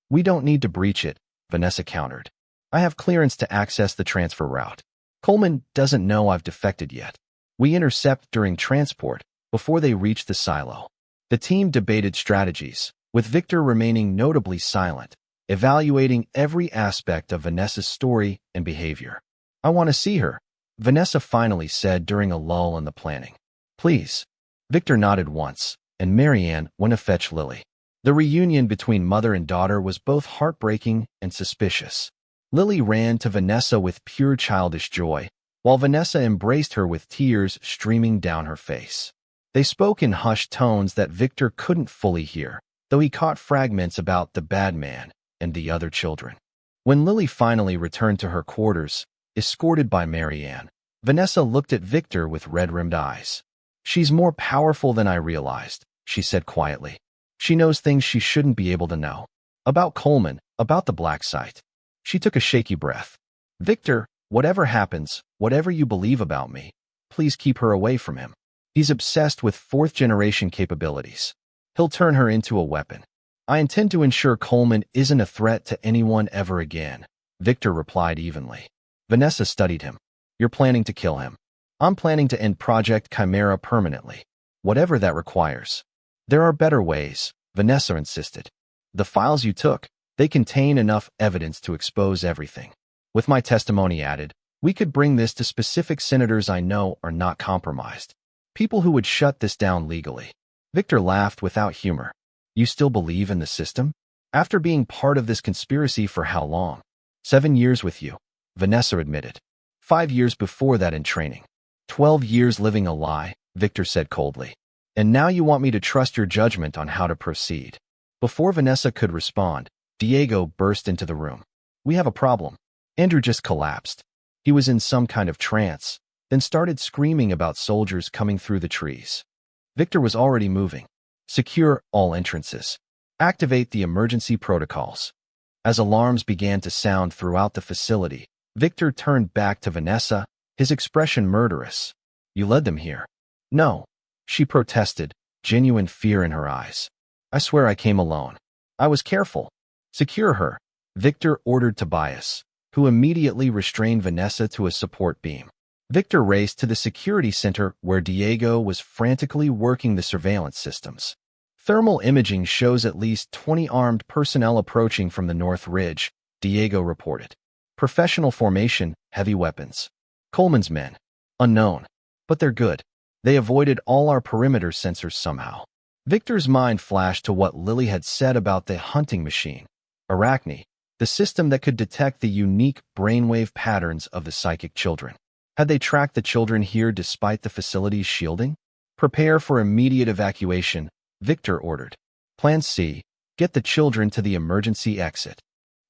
We don't need to breach it, Vanessa countered. I have clearance to access the transfer route. Coleman doesn't know I've defected yet. We intercept during transport before they reach the silo. The team debated strategies, with Victor remaining notably silent, evaluating every aspect of Vanessa's story and behavior. I want to see her, Vanessa finally said during a lull in the planning. Please. Victor nodded once, and Marianne went to fetch Lily. The reunion between mother and daughter was both heartbreaking and suspicious. Lily ran to Vanessa with pure childish joy, while Vanessa embraced her with tears streaming down her face. They spoke in hushed tones that Victor couldn't fully hear, though he caught fragments about the bad man and the other children. When Lily finally returned to her quarters, escorted by Marianne, Vanessa looked at Victor with red-rimmed eyes. She's more powerful than I realized, she said quietly. She knows things she shouldn't be able to know. About Coleman, about the black site. She took a shaky breath. Victor, whatever happens, whatever you believe about me, please keep her away from him. He's obsessed with 4th-generation capabilities. He'll turn her into a weapon. I intend to ensure Coleman isn't a threat to anyone ever again, Victor replied evenly. Vanessa studied him. You're planning to kill him. I'm planning to end Project Chimera permanently, whatever that requires. There are better ways, Vanessa insisted. The files you took, they contain enough evidence to expose everything. With my testimony added, We could bring this to specific senators I know are not compromised. People who would shut this down legally. Victor laughed without humor. You still believe in the system? After being part of this conspiracy for how long? 7 years with you, Vanessa admitted. 5 years before that in training. 12 years living a lie, Victor said coldly. And now you want me to trust your judgment on how to proceed. Before Vanessa could respond, Diego burst into the room. We have a problem. Andrew just collapsed. He was in some kind of trance, then started screaming about soldiers coming through the trees. Victor was already moving. Secure all entrances. Activate the emergency protocols. As alarms began to sound throughout the facility, Victor turned back to Vanessa, his expression murderous. You led them here. No, she protested, genuine fear in her eyes. I swear I came alone. I was careful. Secure her, Victor ordered Tobias, who immediately restrained Vanessa to a support beam. Victor raced to the security center where Diego was frantically working the surveillance systems. Thermal imaging shows at least 20 armed personnel approaching from the North Ridge, Diego reported. Professional formation, heavy weapons. Coleman's men. Unknown. But they're good. They avoided all our perimeter sensors somehow. Victor's mind flashed to what Lily had said about the hunting machine. Arachne, the system that could detect the unique brainwave patterns of the psychic children. Had they tracked the children here despite the facility's shielding? Prepare for immediate evacuation, Victor ordered. Plan C, get the children to the emergency exit.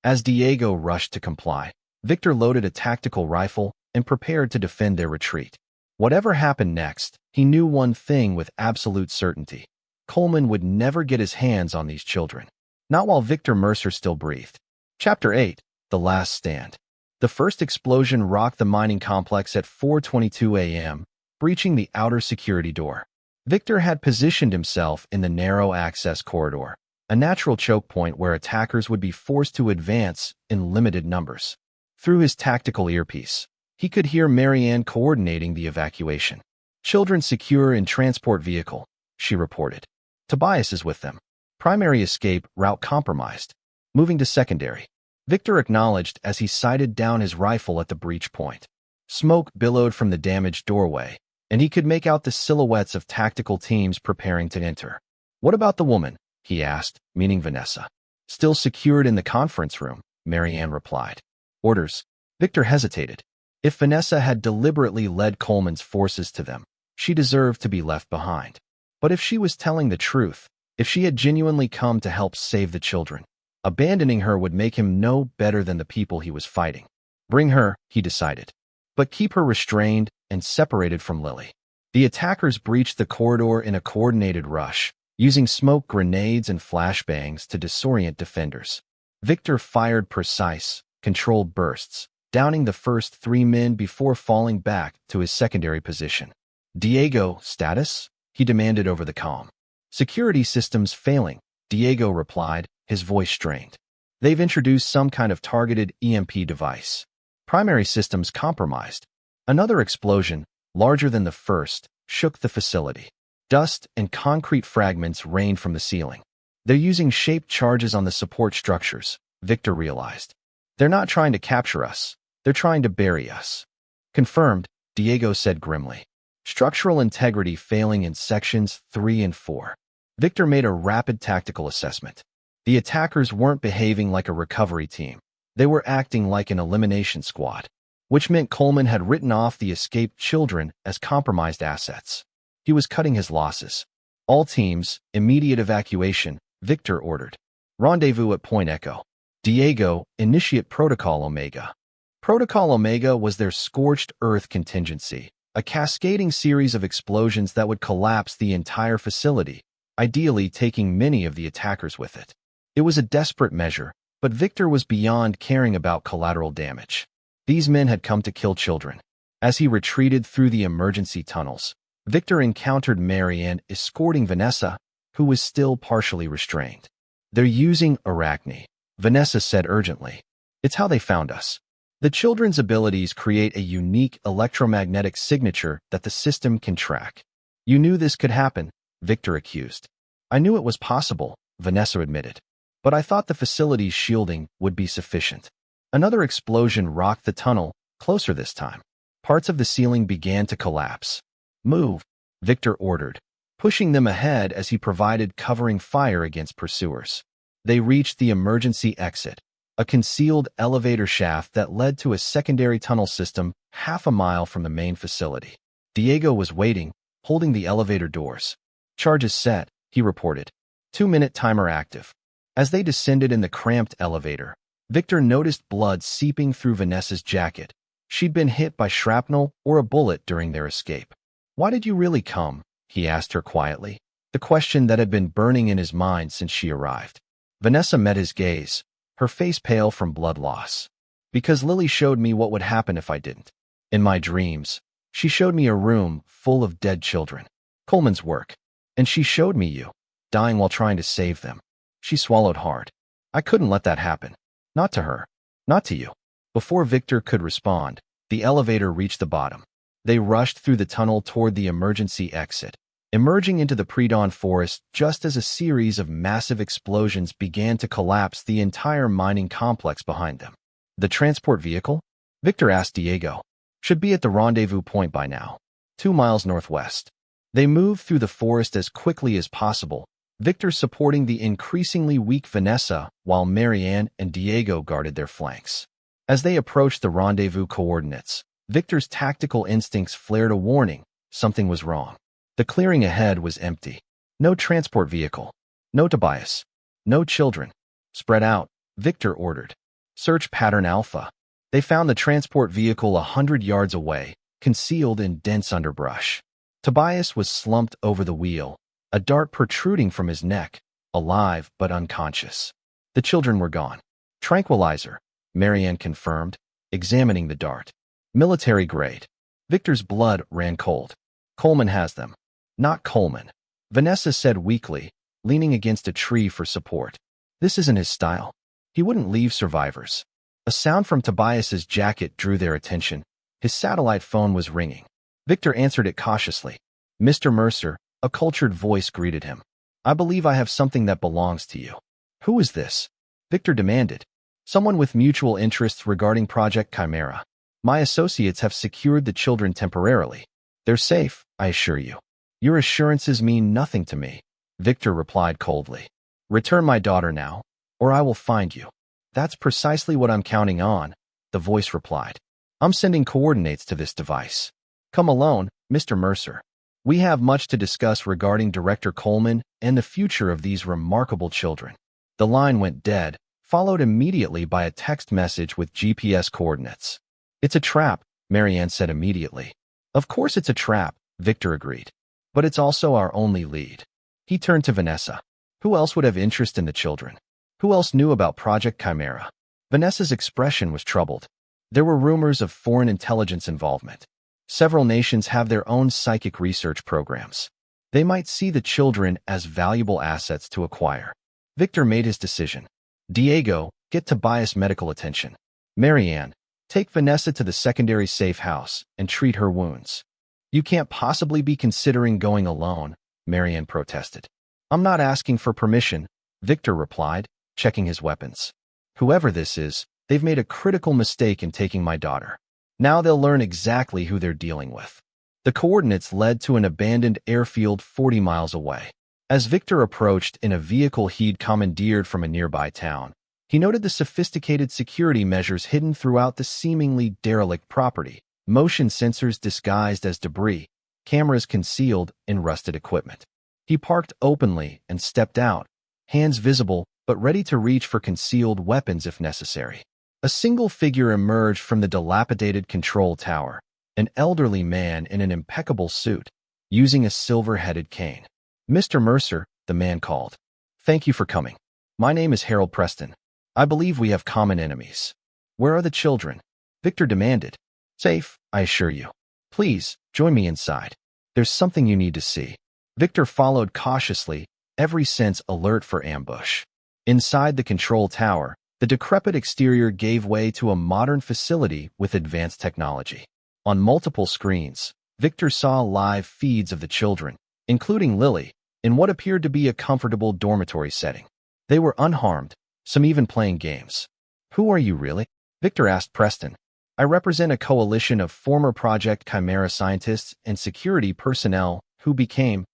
As Diego rushed to comply, Victor loaded a tactical rifle and prepared to defend their retreat. Whatever happened next, he knew one thing with absolute certainty. Coleman would never get his hands on these children. Not while Victor Mercer still breathed. Chapter 8, The Last Stand. The first explosion rocked the mining complex at 4:22 a.m., breaching the outer security door. Victor had positioned himself in the narrow access corridor, a natural choke point where attackers would be forced to advance in limited numbers. Through his tactical earpiece, he could hear Marianne coordinating the evacuation. Children secure in transport vehicle, she reported. Tobias is with them. Primary escape route compromised. Moving to secondary. Victor acknowledged as he sighted down his rifle at the breach point. Smoke billowed from the damaged doorway, and he could make out the silhouettes of tactical teams preparing to enter. What about the woman? He asked, meaning Vanessa. Still secured in the conference room, Marianne replied. Orders. Victor hesitated. If Vanessa had deliberately led Coleman's forces to them, she deserved to be left behind. But if she was telling the truth, if she had genuinely come to help save the children, abandoning her would make him no better than the people he was fighting. Bring her, he decided. But keep her restrained and separated from Lily. The attackers breached the corridor in a coordinated rush, using smoke grenades and flashbangs to disorient defenders. Victor fired precise, controlled bursts, downing the first 3 men before falling back to his secondary position. Diego, status? He demanded over the comm. Security systems failing, Diego replied, his voice strained. They've introduced some kind of targeted EMP device. Primary systems compromised. Another explosion, larger than the first, shook the facility. Dust and concrete fragments rained from the ceiling. They're using shaped charges on the support structures, Victor realized. They're not trying to capture us. They're trying to bury us. Confirmed, Diego said grimly. Structural integrity failing in sections 3 and 4. Victor made a rapid tactical assessment. The attackers weren't behaving like a recovery team. They were acting like an elimination squad, which meant Coleman had written off the escaped children as compromised assets. He was cutting his losses. All teams, immediate evacuation, Victor ordered. Rendezvous at Point Echo. Diego, initiate Protocol Omega. Protocol Omega was their scorched earth contingency, a cascading series of explosions that would collapse the entire facility, ideally taking many of the attackers with it. It was a desperate measure, but Victor was beyond caring about collateral damage. These men had come to kill children. As he retreated through the emergency tunnels, Victor encountered Marianne escorting Vanessa, who was still partially restrained. They're using Arachne, Vanessa said urgently. It's how they found us. The children's abilities create a unique electromagnetic signature that the system can track. You knew this could happen, Victor accused. I knew it was possible, Vanessa admitted. But I thought the facility's shielding would be sufficient. Another explosion rocked the tunnel, Closer this time. Parts of the ceiling began to collapse. Move, Victor ordered, pushing them ahead as he provided covering fire against pursuers. They reached the emergency exit, a concealed elevator shaft that led to a secondary tunnel system half a mile from the main facility. Diego was waiting, holding the elevator doors. Charges set, he reported. 2-minute timer active. As they descended in the cramped elevator, Victor noticed blood seeping through Vanessa's jacket. She'd been hit by shrapnel or a bullet during their escape. "Why did you really come?" he asked her quietly, the question that had been burning in his mind since she arrived. Vanessa met his gaze, her face pale from blood loss. "Because Lily showed me what would happen if I didn't. In my dreams, she showed me a room full of dead children. Coleman's work. And she showed me you, dying while trying to save them." She swallowed hard. "I couldn't let that happen. Not to her. Not to you." Before Victor could respond, the elevator reached the bottom. They rushed through the tunnel toward the emergency exit, emerging into the pre-dawn forest just as a series of massive explosions began to collapse the entire mining complex behind them. "The transport vehicle?" Victor asked Diego. "Should be at the rendezvous point by now. 2 miles northwest." They moved through the forest as quickly as possible, Victor supporting the increasingly weak Vanessa while Marianne and Diego guarded their flanks. As they approached the rendezvous coordinates, Victor's tactical instincts flared a warning. Something was wrong. The clearing ahead was empty. No transport vehicle. No Tobias. No children. "Spread out," Victor ordered. "Search pattern Alpha." They found the transport vehicle 100 yards away, concealed in dense underbrush. Tobias was slumped over the wheel, a dart protruding from his neck, alive but unconscious. The children were gone. "Tranquilizer," Marianne confirmed, examining the dart. "Military grade." Victor's blood ran cold. "Coleman has them." "Not Coleman," Vanessa said weakly, leaning against a tree for support. "This isn't his style. He wouldn't leave survivors." A sound from Tobias's jacket drew their attention. His satellite phone was ringing. Victor answered it cautiously. "Mr. Mercer," a cultured voice greeted him. "I believe I have something that belongs to you." "Who is this?" Victor demanded. "Someone with mutual interests regarding Project Chimera. My associates have secured the children temporarily. They're safe, I assure you." "Your assurances mean nothing to me," Victor replied coldly. "Return my daughter now, or I will find you." "That's precisely what I'm counting on," the voice replied. "I'm sending coordinates to this device. Come alone, Mr. Mercer. We have much to discuss regarding Director Coleman and the future of these remarkable children." The line went dead, followed immediately by a text message with GPS coordinates. "It's a trap," Marianne said immediately. "Of course it's a trap," Victor agreed. "But it's also our only lead." He turned to Vanessa. Who else would have interest in the children? Who else knew about Project Chimera? Vanessa's expression was troubled. There were rumors of foreign intelligence involvement. Several nations have their own psychic research programs. They might see the children as valuable assets to acquire. Victor made his decision. "Diego, get Tobias medical attention. Marianne, take Vanessa to the secondary safe house and treat her wounds." "You can't possibly be considering going alone," Marianne protested. "I'm not asking for permission," Victor replied, checking his weapons. "Whoever this is, they've made a critical mistake in taking my daughter. Now they'll learn exactly who they're dealing with." The coordinates led to an abandoned airfield 40 miles away. As Victor approached in a vehicle he'd commandeered from a nearby town, he noted the sophisticated security measures hidden throughout the seemingly derelict property. Motion sensors disguised as debris, cameras concealed in rusted equipment. He parked openly and stepped out, hands visible but ready to reach for concealed weapons if necessary. A single figure emerged from the dilapidated control tower, an elderly man in an impeccable suit, using a silver-headed cane. "Mr. Mercer," the man called. "Thank you for coming. My name is Harold Preston. I believe we have common enemies." "Where are the children?" Victor demanded. "Safe, I assure you. Please, join me inside. There's something you need to see." Victor followed cautiously, every sense alert for ambush. Inside the control tower, the decrepit exterior gave way to a modern facility with advanced technology. On multiple screens, Victor saw live feeds of the children, including Lily, in what appeared to be a comfortable dormitory setting. They were unharmed, some even playing games. "Who are you really?" Victor asked Preston. I represent a coalition of former Project Chimera scientists and security personnel who became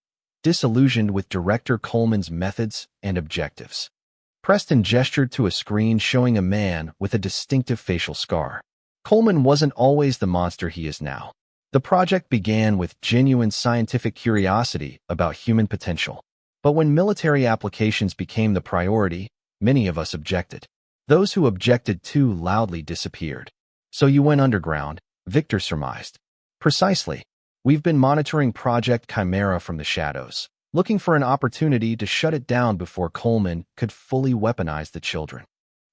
disillusioned with Director Coleman's methods and objectives. Preston gestured to a screen showing a man with a distinctive facial scar. Coleman wasn't always the monster he is now. The project began with genuine scientific curiosity about human potential. But when military applications became the priority, many of us objected. Those who objected too loudly disappeared. So you went underground, Victor surmised. Precisely. We've been monitoring Project Chimera from the shadows, looking for an opportunity to shut it down before Coleman could fully weaponize the children.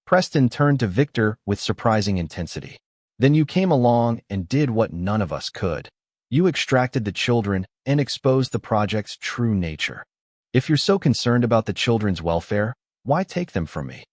Preston turned to Victor with surprising intensity. Then you came along and did what none of us could. You extracted the children and exposed the project's true nature. If you're so concerned about the children's welfare, why take them from me?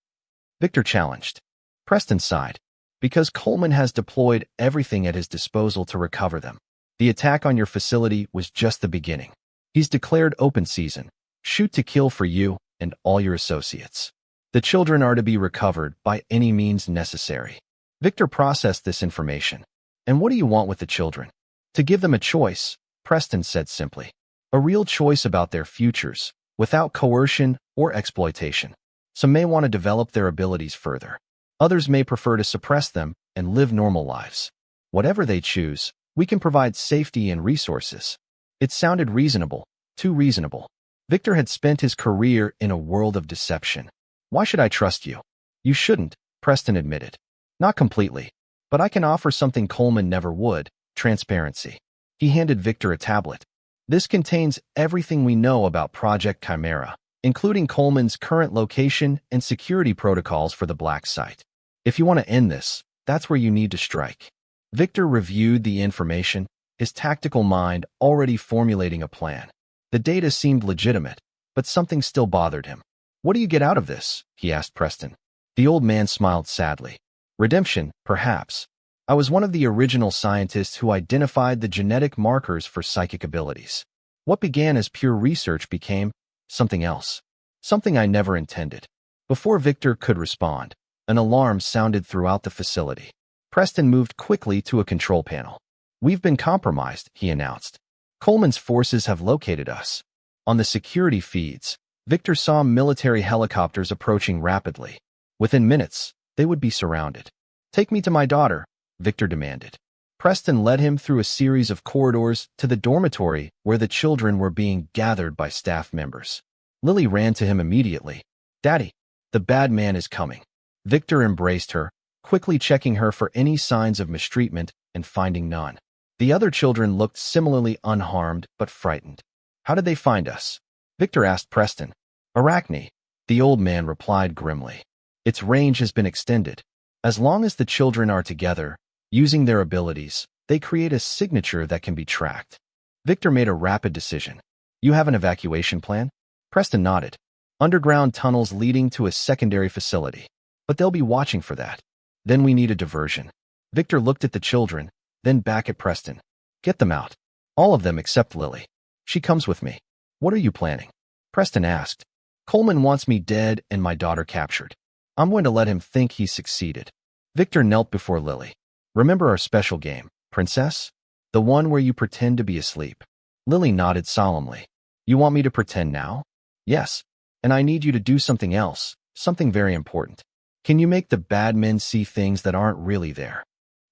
Victor challenged. Preston sighed. Because Coleman has deployed everything at his disposal to recover them. The attack on your facility was just the beginning. He's declared open season, shoot to kill for you and all your associates. The children are to be recovered by any means necessary. Victor processed this information. And what do you want with the children? To give them a choice, Preston said simply. A real choice about their futures, without coercion or exploitation. Some may want to develop their abilities further. Others may prefer to suppress them and live normal lives. Whatever they choose, we can provide safety and resources. It sounded reasonable, too reasonable. Victor had spent his career in a world of deception. Why should I trust you? You shouldn't, Preston admitted. Not completely. But I can offer something Coleman never would, transparency. He handed Victor a tablet. This contains everything we know about Project Chimera, including Coleman's current location and security protocols for the Black Site. If you want to end this, that's where you need to strike. Victor reviewed the information, his tactical mind already formulating a plan. The data seemed legitimate, but something still bothered him. What do you get out of this? He asked Preston. The old man smiled sadly. Redemption, perhaps. I was one of the original scientists who identified the genetic markers for psychic abilities. What began as pure research became something else. Something I never intended. Before Victor could respond, an alarm sounded throughout the facility. Preston moved quickly to a control panel. We've been compromised, he announced. Coleman's forces have located us. On the security feeds, Victor saw military helicopters approaching rapidly. Within minutes, they would be surrounded. Take me to my daughter, Victor demanded. Preston led him through a series of corridors to the dormitory where the children were being gathered by staff members. Lily ran to him immediately. Daddy, the bad man is coming. Victor embraced her, quickly checking her for any signs of mistreatment and finding none. The other children looked similarly unharmed but frightened. How did they find us? Victor asked Preston. Arachne, the old man replied grimly. Its range has been extended. As long as the children are together, using their abilities, they create a signature that can be tracked. Victor made a rapid decision. You have an evacuation plan? Preston nodded. Underground tunnels leading to a secondary facility. But they'll be watching for that. Then we need a diversion. Victor looked at the children, then back at Preston. Get them out. All of them except Lily. She comes with me. What are you planning? Preston asked. Coleman wants me dead and my daughter captured. I'm going to let him think he's succeeded. Victor knelt before Lily. Remember our special game, Princess? The one where you pretend to be asleep. Lily nodded solemnly. You want me to pretend now? Yes. And I need you to do something else, something very important. Can you make the bad men see things that aren't really there?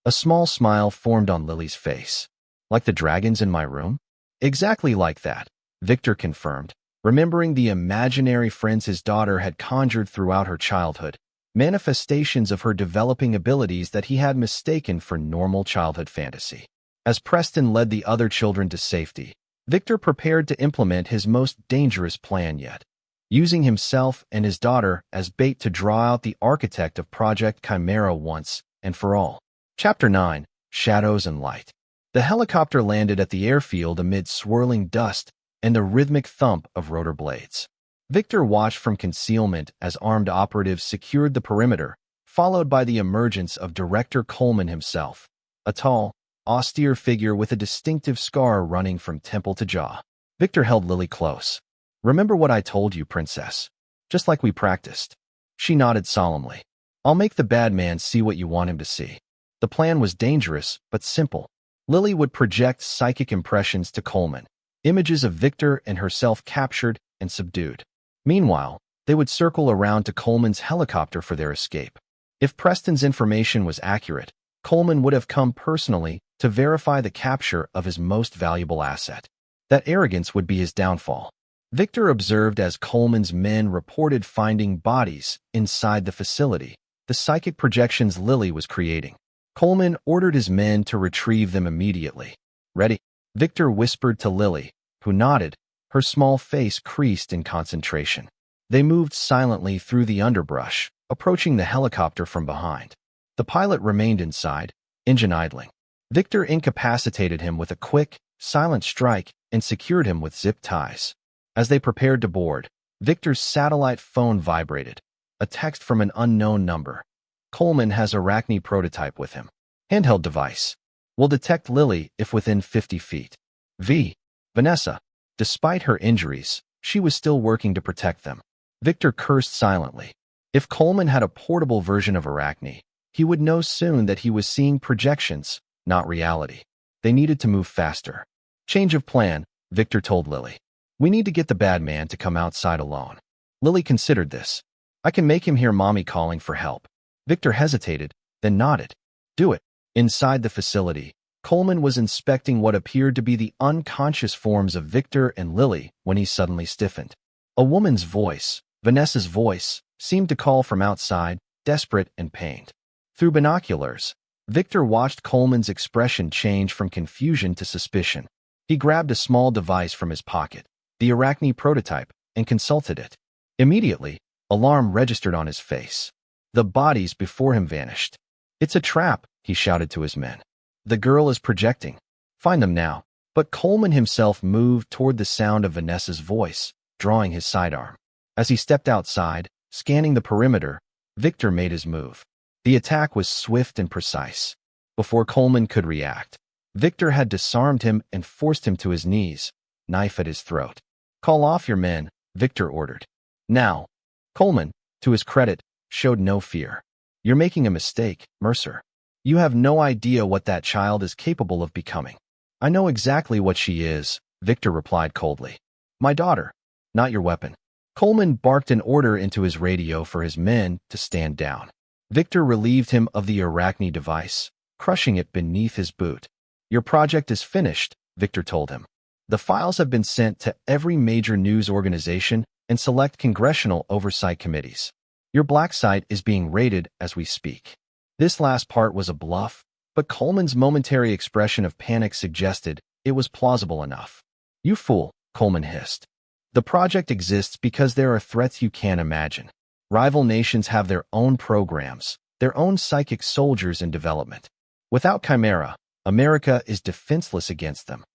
A small smile formed on Lily's face. Like the dragons in my room? Exactly like that, Victor confirmed, remembering the imaginary friends his daughter had conjured throughout her childhood, manifestations of her developing abilities that he had mistaken for normal childhood fantasy. As Preston led the other children to safety, Victor prepared to implement his most dangerous plan yet, using himself and his daughter as bait to draw out the architect of Project Chimera once and for all. Chapter 9, Shadows and Light. The helicopter landed at the airfield amid swirling dust and the rhythmic thump of rotor blades. Victor watched from concealment as armed operatives secured the perimeter, followed by the emergence of Director Coleman himself, a tall, austere figure with a distinctive scar running from temple to jaw. Victor held Lily close. Remember what I told you, Princess? Just like we practiced. She nodded solemnly. I'll make the bad man see what you want him to see. The plan was dangerous, but simple. Lily would project psychic impressions to Coleman, images of Victor and herself captured and subdued. Meanwhile, they would circle around to Coleman's helicopter for their escape. If Preston's information was accurate, Coleman would have come personally to verify the capture of his most valuable asset. That arrogance would be his downfall. Victor observed as Coleman's men reported finding bodies inside the facility, the psychic projections Lily was creating. Coleman ordered his men to retrieve them immediately. "Ready?" Victor whispered to Lily, who nodded, her small face creased in concentration. They moved silently through the underbrush, approaching the helicopter from behind. The pilot remained inside, engine idling. Victor incapacitated him with a quick, silent strike and secured him with zip ties. As they prepared to board, Victor's satellite phone vibrated. A text from an unknown number. "Coleman has Arachne prototype with him. Handheld device. Will detect Lily if within 50 feet. Vanessa." Despite her injuries, she was still working to protect them. Victor cursed silently. If Coleman had a portable version of Arachne, he would know soon that he was seeing projections, not reality. They needed to move faster. "Change of plan," Victor told Lily. "We need to get the bad man to come outside alone." Lily considered this. "I can make him hear mommy calling for help." Victor hesitated, then nodded. "Do it." Inside the facility, Coleman was inspecting what appeared to be the unconscious forms of Victor and Lily when he suddenly stiffened. A woman's voice, Vanessa's voice, seemed to call from outside, desperate and pained. Through binoculars, Victor watched Coleman's expression change from confusion to suspicion. He grabbed a small device from his pocket, the Arachne prototype, and consulted it. Immediately, alarm registered on his face. The bodies before him vanished. "It's a trap," he shouted to his men. "The girl is projecting. Find them now." But Coleman himself moved toward the sound of Vanessa's voice, drawing his sidearm. As he stepped outside, scanning the perimeter, Victor made his move. The attack was swift and precise. Before Coleman could react, Victor had disarmed him and forced him to his knees, knife at his throat. "Call off your men," Victor ordered. "Now." Coleman, to his credit, showed no fear. "You're making a mistake, Mercer. You have no idea what that child is capable of becoming." "I know exactly what she is," Victor replied coldly. "My daughter, not your weapon." Coleman barked an order into his radio for his men to stand down. Victor relieved him of the Arachne device, crushing it beneath his boot. "Your project is finished," Victor told him. "The files have been sent to every major news organization and select congressional oversight committees. Your black site is being raided as we speak." This last part was a bluff, but Coleman's momentary expression of panic suggested it was plausible enough. "You fool," Coleman hissed. "The project exists because there are threats you can't imagine. Rival nations have their own programs, their own psychic soldiers in development. Without Chimera, America is defenseless against them."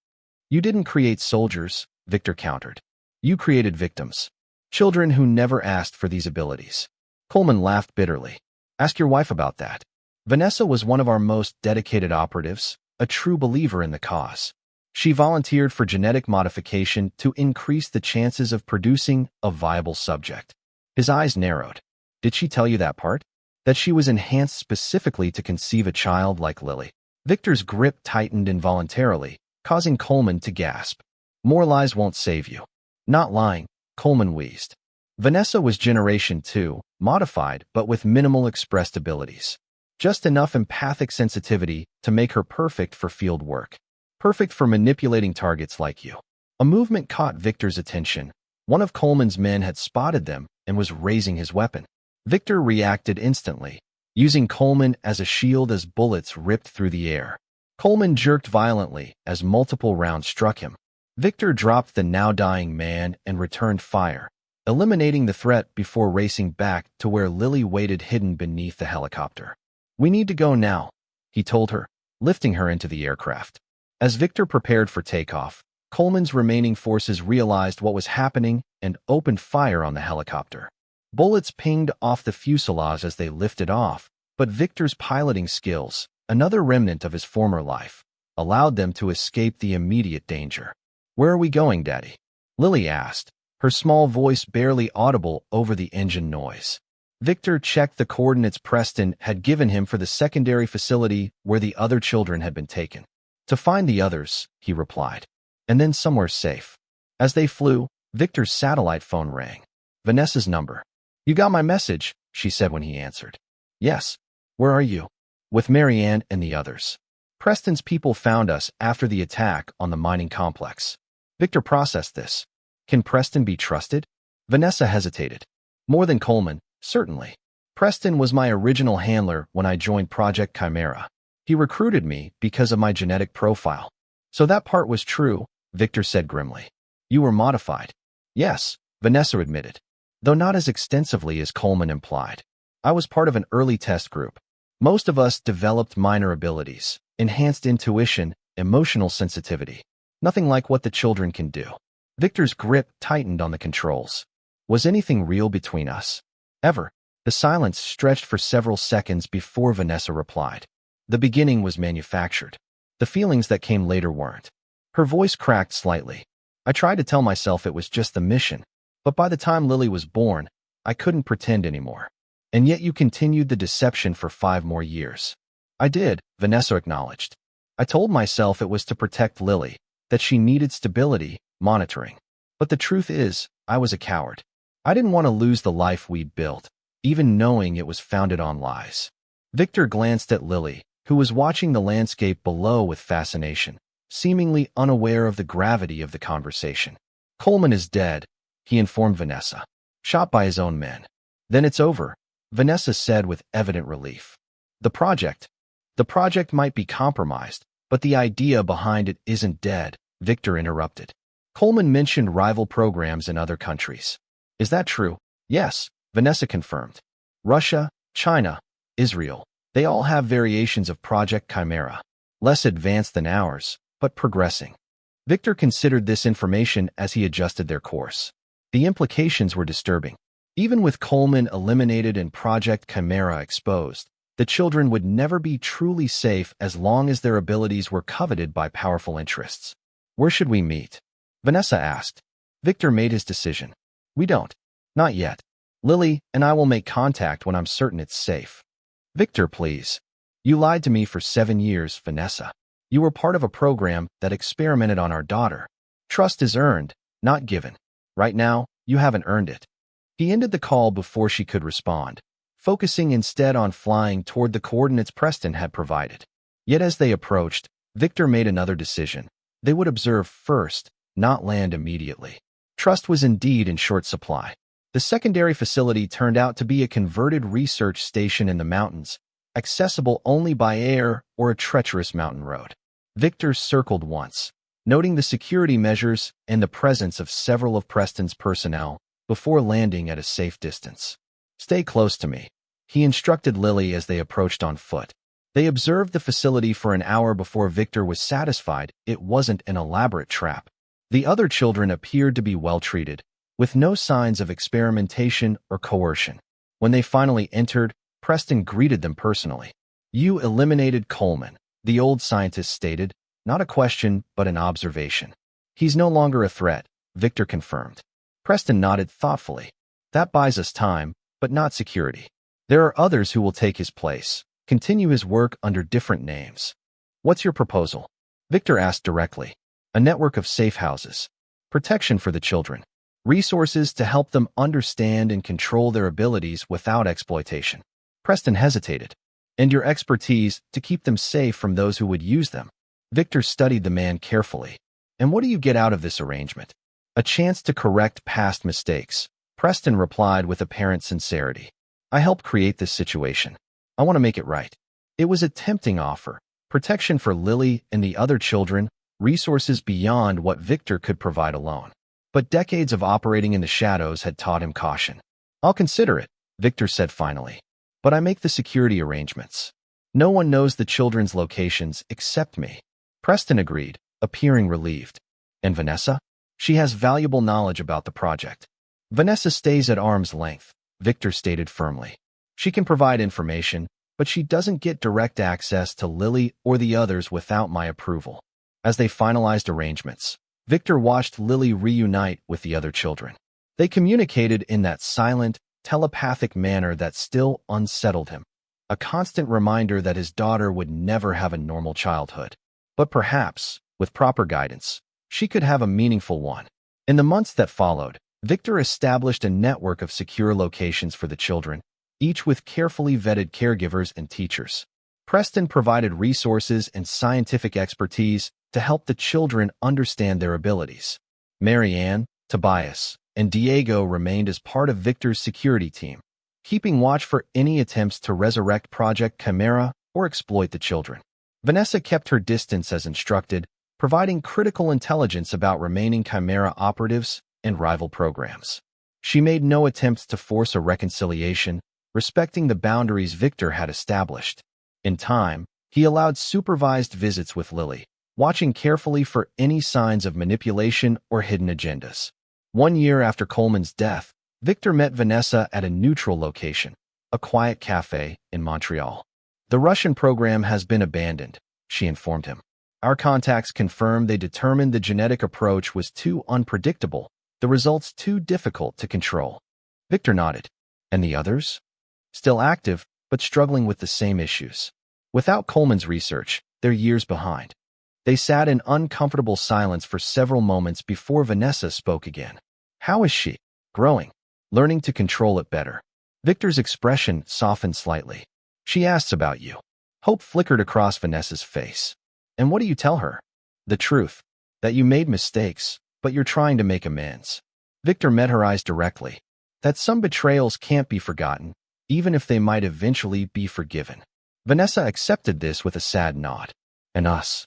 "You didn't create soldiers," Victor countered. "You created victims. Children who never asked for these abilities." Coleman laughed bitterly. "Ask your wife about that. Vanessa was one of our most dedicated operatives, a true believer in the cause. She volunteered for genetic modification to increase the chances of producing a viable subject." His eyes narrowed. "Did she tell you that part? That she was enhanced specifically to conceive a child like Lily?" Victor's grip tightened involuntarily, causing Coleman to gasp. "More lies won't save you." "Not lying," Coleman wheezed. "Vanessa was Generation 2, modified but with minimal expressed abilities. Just enough empathic sensitivity to make her perfect for field work. Perfect for manipulating targets like you." A movement caught Victor's attention. One of Coleman's men had spotted them and was raising his weapon. Victor reacted instantly, using Coleman as a shield as bullets ripped through the air. Coleman jerked violently as multiple rounds struck him. Victor dropped the now-dying man and returned fire, eliminating the threat before racing back to where Lily waited hidden beneath the helicopter. "We need to go now," he told her, lifting her into the aircraft. As Victor prepared for takeoff, Coleman's remaining forces realized what was happening and opened fire on the helicopter. Bullets pinged off the fuselage as they lifted off, but Victor's piloting skills, another remnant of his former life, allowed them to escape the immediate danger. "Where are we going, Daddy?" Lily asked, her small voice barely audible over the engine noise. Victor checked the coordinates Preston had given him for the secondary facility where the other children had been taken. To find the others, he replied, and then somewhere safe. As they flew, Victor's satellite phone rang. Vanessa's number. "You got my message," she said when he answered. "Yes. Where are you?" "With Marianne and the others. Preston's people found us after the attack on the mining complex." Victor processed this. Can Preston be trusted? Vanessa hesitated. More than Coleman, certainly. Preston was my original handler when I joined Project Chimera. He recruited me because of my genetic profile. So that part was true, Victor said grimly. You were modified. Yes, Vanessa admitted, though not as extensively as Coleman implied. I was part of an early test group. Most of us developed minor abilities, enhanced intuition, emotional sensitivity. Nothing like what the children can do. Victor's grip tightened on the controls. Was anything real between us? Ever? The silence stretched for several seconds before Vanessa replied. The beginning was manufactured. The feelings that came later weren't. Her voice cracked slightly. I tried to tell myself it was just the mission, but by the time Lily was born, I couldn't pretend anymore. And yet you continued the deception for 5 more years. I did, Vanessa acknowledged. I told myself it was to protect Lily, that she needed stability, monitoring. But the truth is, I was a coward. I didn't want to lose the life we'd built, even knowing it was founded on lies. Victor glanced at Lily, who was watching the landscape below with fascination, seemingly unaware of the gravity of the conversation. Coleman is dead, he informed Vanessa. Shot by his own men. Then it's over, Vanessa said with evident relief. The project might be compromised, but the idea behind it isn't dead, Victor interrupted. Coleman mentioned rival programs in other countries. Is that true? Yes, Vanessa confirmed. Russia, China, Israel, they all have variations of Project Chimera. Less advanced than ours, but progressing. Victor considered this information as he adjusted their course. The implications were disturbing. Even with Coleman eliminated and Project Chimera exposed, the children would never be truly safe as long as their abilities were coveted by powerful interests. Where should we meet? Vanessa asked. Victor made his decision. We don't. Not yet. Lily and I will make contact when I'm certain it's safe. Victor, please. You lied to me for 7 years, Vanessa. You were part of a program that experimented on our daughter. Trust is earned, not given. Right now, you haven't earned it. He ended the call before she could respond, focusing instead on flying toward the coordinates Preston had provided. Yet as they approached, Victor made another decision. They would observe first, not land immediately. Trust was indeed in short supply. The secondary facility turned out to be a converted research station in the mountains, accessible only by air or a treacherous mountain road. Victor circled once, noting the security measures and the presence of several of Preston's personnel before landing at a safe distance. Stay close to me, he instructed Lily as they approached on foot. They observed the facility for an hour before Victor was satisfied it wasn't an elaborate trap. The other children appeared to be well treated, with no signs of experimentation or coercion. When they finally entered, Preston greeted them personally. You eliminated Coleman, the old scientist stated, not a question but an observation. He's no longer a threat, Victor confirmed. Preston nodded thoughtfully. That buys us time, but not security. There are others who will take his place, continue his work under different names. What's your proposal? Victor asked directly. A network of safe houses. Protection for the children. Resources to help them understand and control their abilities without exploitation. Preston hesitated. And your expertise to keep them safe from those who would use them. Victor studied the man carefully. And what do you get out of this arrangement? A chance to correct past mistakes. Preston replied with apparent sincerity. I helped create this situation. I want to make it right. It was a tempting offer. Protection for Lily and the other children, resources beyond what Victor could provide alone. But decades of operating in the shadows had taught him caution. I'll consider it, Victor said finally. But I make the security arrangements. No one knows the children's locations except me. Preston agreed, appearing relieved. And Vanessa? She has valuable knowledge about the project. Vanessa stays at arm's length, Victor stated firmly. She can provide information, but she doesn't get direct access to Lily or the others without my approval. As they finalized arrangements, Victor watched Lily reunite with the other children. They communicated in that silent, telepathic manner that still unsettled him. A constant reminder that his daughter would never have a normal childhood. But perhaps, with proper guidance, she could have a meaningful one. In the months that followed, Victor established a network of secure locations for the children, each with carefully vetted caregivers and teachers. Preston provided resources and scientific expertise to help the children understand their abilities. Marianne, Tobias, and Diego remained as part of Victor's security team, keeping watch for any attempts to resurrect Project Chimera or exploit the children. Vanessa kept her distance as instructed, providing critical intelligence about remaining Chimera operatives and rival programs. She made no attempts to force a reconciliation, respecting the boundaries Victor had established. In time, he allowed supervised visits with Lily, watching carefully for any signs of manipulation or hidden agendas. 1 year after Coleman's death, Victor met Vanessa at a neutral location, a quiet cafe in Montreal. "The Russian program has been abandoned," she informed him. "Our contacts confirmed they determined the genetic approach was too unpredictable, the results too difficult to control." Victor nodded. "And the others?" "Still active, but struggling with the same issues. Without Coleman's research, they're years behind." They sat in uncomfortable silence for several moments before Vanessa spoke again. "How is she?" "Growing. Learning to control it better." Victor's expression softened slightly. "She asks about you." Hope flickered across Vanessa's face. "And what do you tell her?" "The truth. That you made mistakes, but you're trying to make amends." Victor met her eyes directly. "That some betrayals can't be forgotten, even if they might eventually be forgiven." Vanessa accepted this with a sad nod. "And us?"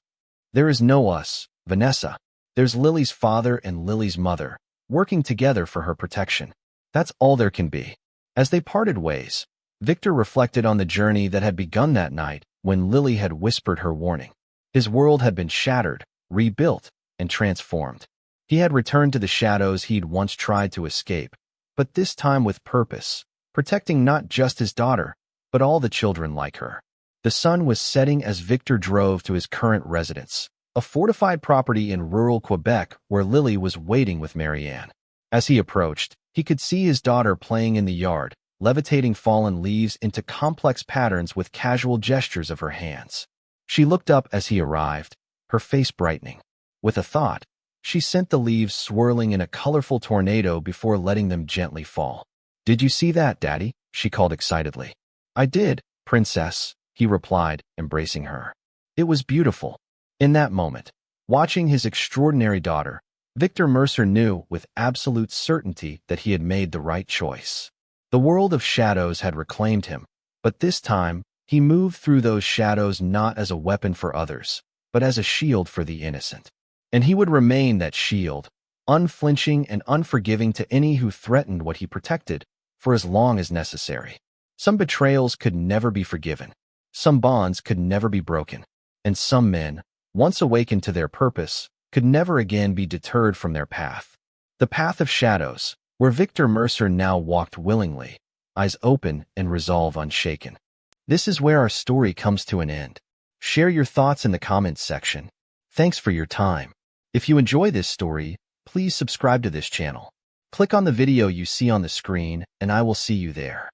"There is no us, Vanessa. There's Lily's father and Lily's mother, working together for her protection. That's all there can be." As they parted ways, Victor reflected on the journey that had begun that night when Lily had whispered her warning. His world had been shattered, rebuilt, and transformed. He had returned to the shadows he'd once tried to escape, but this time with purpose, protecting not just his daughter, but all the children like her. The sun was setting as Victor drove to his current residence, a fortified property in rural Quebec where Lily was waiting with Marianne. As he approached, he could see his daughter playing in the yard, levitating fallen leaves into complex patterns with casual gestures of her hands. She looked up as he arrived, her face brightening. With a thought, she sent the leaves swirling in a colorful tornado before letting them gently fall. "Did you see that, Daddy?" she called excitedly. "I did, Princess," he replied, embracing her. It was beautiful. In that moment, watching his extraordinary daughter, Victor Mercer knew with absolute certainty that he had made the right choice. The world of shadows had reclaimed him, but this time, he moved through those shadows not as a weapon for others, but as a shield for the innocent. And he would remain that shield, unflinching and unforgiving to any who threatened what he protected, for as long as necessary. Some betrayals could never be forgiven. Some bonds could never be broken. And some men, once awakened to their purpose, could never again be deterred from their path. The path of shadows, where Victor Mercer now walked willingly, eyes open and resolve unshaken. This is where our story comes to an end. Share your thoughts in the comments section. Thanks for your time. If you enjoy this story, please subscribe to this channel. Click on the video you see on the screen, and I will see you there.